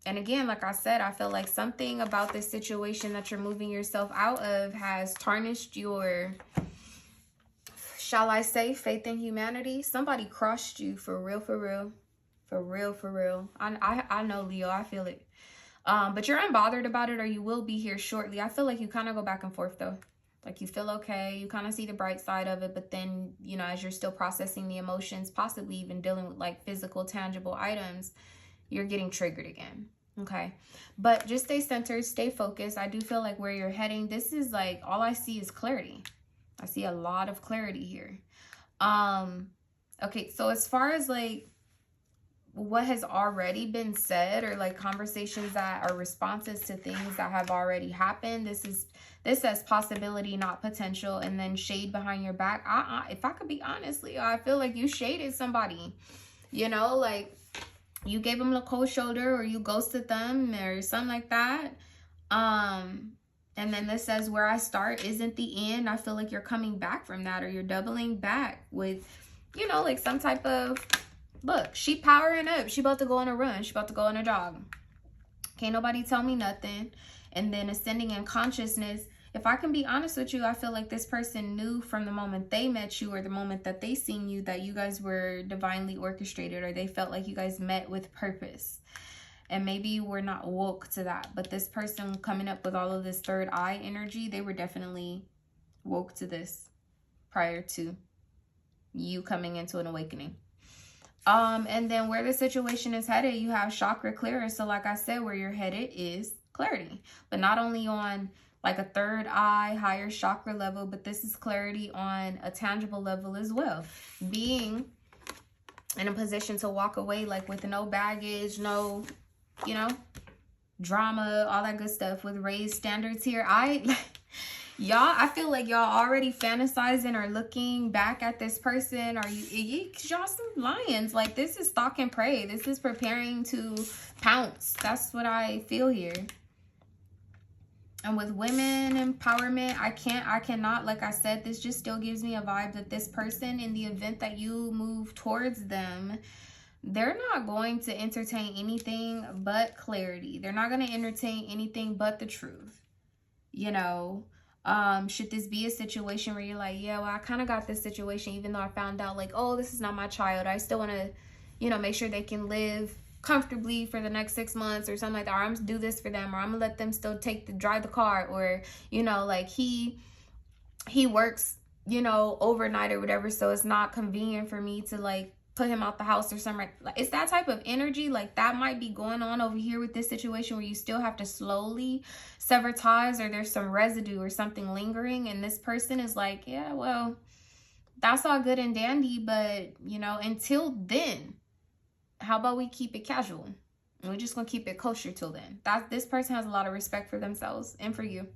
And again, like I said, I feel like something about this situation that you're moving yourself out of has tarnished your, shall I say, faith in humanity. Somebody crossed you for real, for real. For real, for real. I know, Leo. I feel it. But you're unbothered about it, or you will be here shortly. I feel like you kind of go back and forth, though. Like you feel okay, you kind of see the bright side of it, but then, you know, as you're still processing the emotions, possibly even dealing with like physical, tangible items, you're getting triggered again. Okay, but just stay centered, stay focused. I do feel like where you're heading, this is like, all I see is clarity. I see a lot of clarity here. Okay, so as far as like what has already been said, or like conversations that are responses to things that have already happened, this says possibility, not potential. And then shade behind your back. If I could be honest, Leo, I feel like you shaded somebody, you know, like you gave them the cold shoulder, or you ghosted them, or something like that. And then this says, where I start isn't the end. I feel like you're coming back from that, or you're doubling back with, you know, like some type of, look, she powering up. She about to go on a run. She about to go on a jog. Can't nobody tell me nothing. And then ascending in consciousness. If I can be honest with you, I feel like this person knew from the moment they met you, or the moment that they seen you, that you guys were divinely orchestrated, or they felt like you guys met with purpose. And maybe you were not woke to that. But this person coming up with all of this third eye energy, they were definitely woke to this prior to you coming into an awakening. And then where the situation is headed, you have chakra clearance. So like I said, where you're headed is clarity. But not only on like a third eye, higher chakra level, but this is clarity on a tangible level as well. Being in a position to walk away like with no baggage, no, you know, drama, all that good stuff, with raised standards here. Y'all, I feel like y'all already fantasizing or looking back at this person. Are y'all some lions? Like, this is stalk and prey. This is preparing to pounce. That's what I feel here. And with women empowerment, I cannot, like I said, this just still gives me a vibe that this person, in the event that you move towards them, they're not going to entertain anything but clarity. They're not going to entertain anything but the truth. You know, should this be a situation where you're like, yeah, well, I kind of got this situation, even though I found out like, oh, this is not my child. I still want to, you know, make sure they can live comfortably for the next 6 months or something like that. Or I'm gonna do this for them, or I'm gonna let them still drive the car, or, you know, like he works, you know, overnight or whatever, so it's not convenient for me to like put him out the house or something. Like, it's that type of energy. Like, that might be going on over here with this situation, where you still have to slowly sever ties, or there's some residue or something lingering, and this person is like, yeah, well, that's all good and dandy, but, you know, until then, how about we keep it casual? We're just gonna keep it kosher till then. This person has a lot of respect for themselves and for you,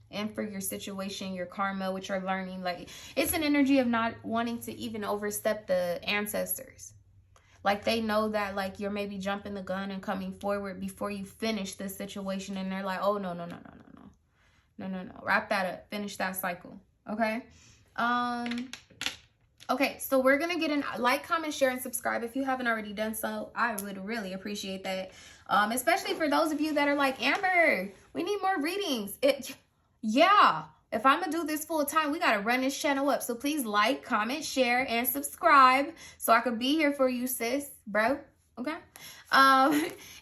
and for your situation, your karma, which you're learning. Like, it's an energy of not wanting to even overstep the ancestors. Like, they know that like you're maybe jumping the gun and coming forward before you finish this situation, and they're like, oh, no, wrap that up, finish that cycle. Okay. Okay, so we're gonna get in. Like, comment, share, and subscribe if you haven't already done so. I would really appreciate that, especially for those of you that are like, Amber, we need more readings. Yeah, if I'm gonna do this full time, we gotta run this channel up. So please like, comment, share, and subscribe so I can be here for you, sis, bro. Okay.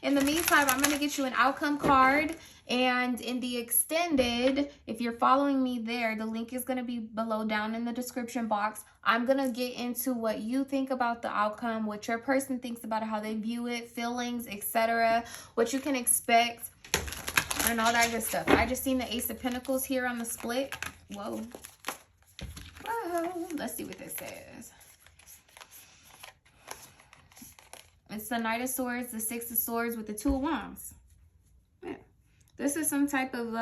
In the meantime, I'm gonna get you an outcome card. And in the extended, if you're following me there, the link is going to be below down in the description box. I'm going to get into what you think about the outcome, what your person thinks about it, how they view it, feelings, etc., what you can expect, and all that good stuff. I just seen the Ace of Pentacles here on the split. Whoa. Whoa. Let's see what this says. It's the Knight of Swords, the Six of Swords with the Two of Wands. This is some type of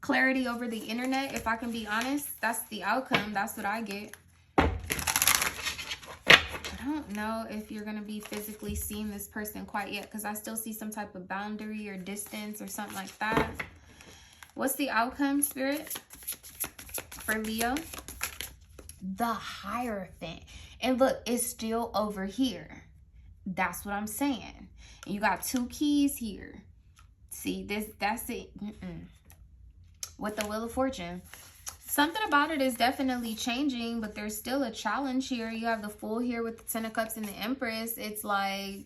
clarity over the internet, if I can be honest. That's the outcome. That's what I get. I don't know if you're going to be physically seeing this person quite yet, because I still see some type of boundary or distance or something like that. What's the outcome, Spirit, for Leo? The Hierophant. And look, it's still over here. That's what I'm saying. And you got 2 keys here. See, that's it. With the Wheel of Fortune. Something about it is definitely changing, but there's still a challenge here. You have the Fool here with the 10 of Cups and the Empress. It's like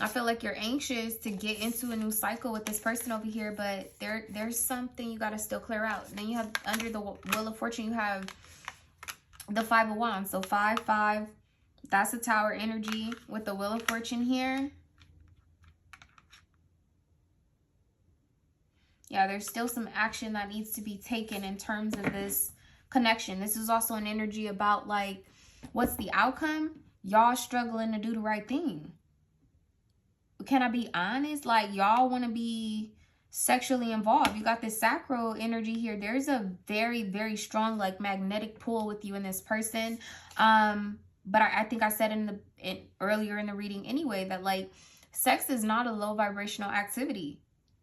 I feel like you're anxious to get into a new cycle with this person over here, but there's something you got to still clear out. Then you have, under the Wheel of Fortune, you have the 5 of Wands. So 5, 5, that's a Tower energy with the Wheel of Fortune here. Yeah, there's still some action that needs to be taken in terms of this connection. This is also an energy about, like, what's the outcome? Y'all struggling to do the right thing. Can I be honest? Like, y'all want to be sexually involved. You got this sacral energy here. There's a very, very strong, like, magnetic pull with you and this person. But I think I said earlier in the reading anyway, that, like, sex is not a low vibrational activity.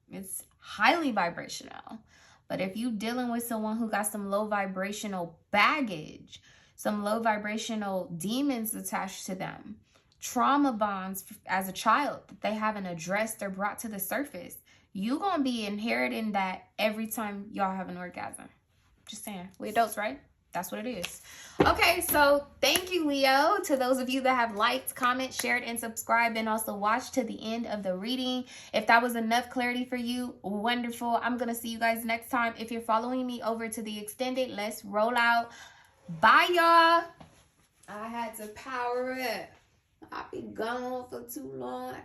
It's highly vibrational. But if you dealing with someone who got some low vibrational baggage, some low vibrational demons attached to them, trauma bonds as a child that they haven't addressed or brought to the surface, you gonna be inheriting that every time y'all have an orgasm. Just saying. We adults, right? That's what it is. Okay, so thank you, Leo. To those of you that have liked, comment, shared, and subscribed, and also watched to the end of the reading. If that was enough clarity for you, wonderful. I'm going to see you guys next time. If you're following me over to the extended, let's roll out. Bye, y'all. I had to power it. I've been gone for too long.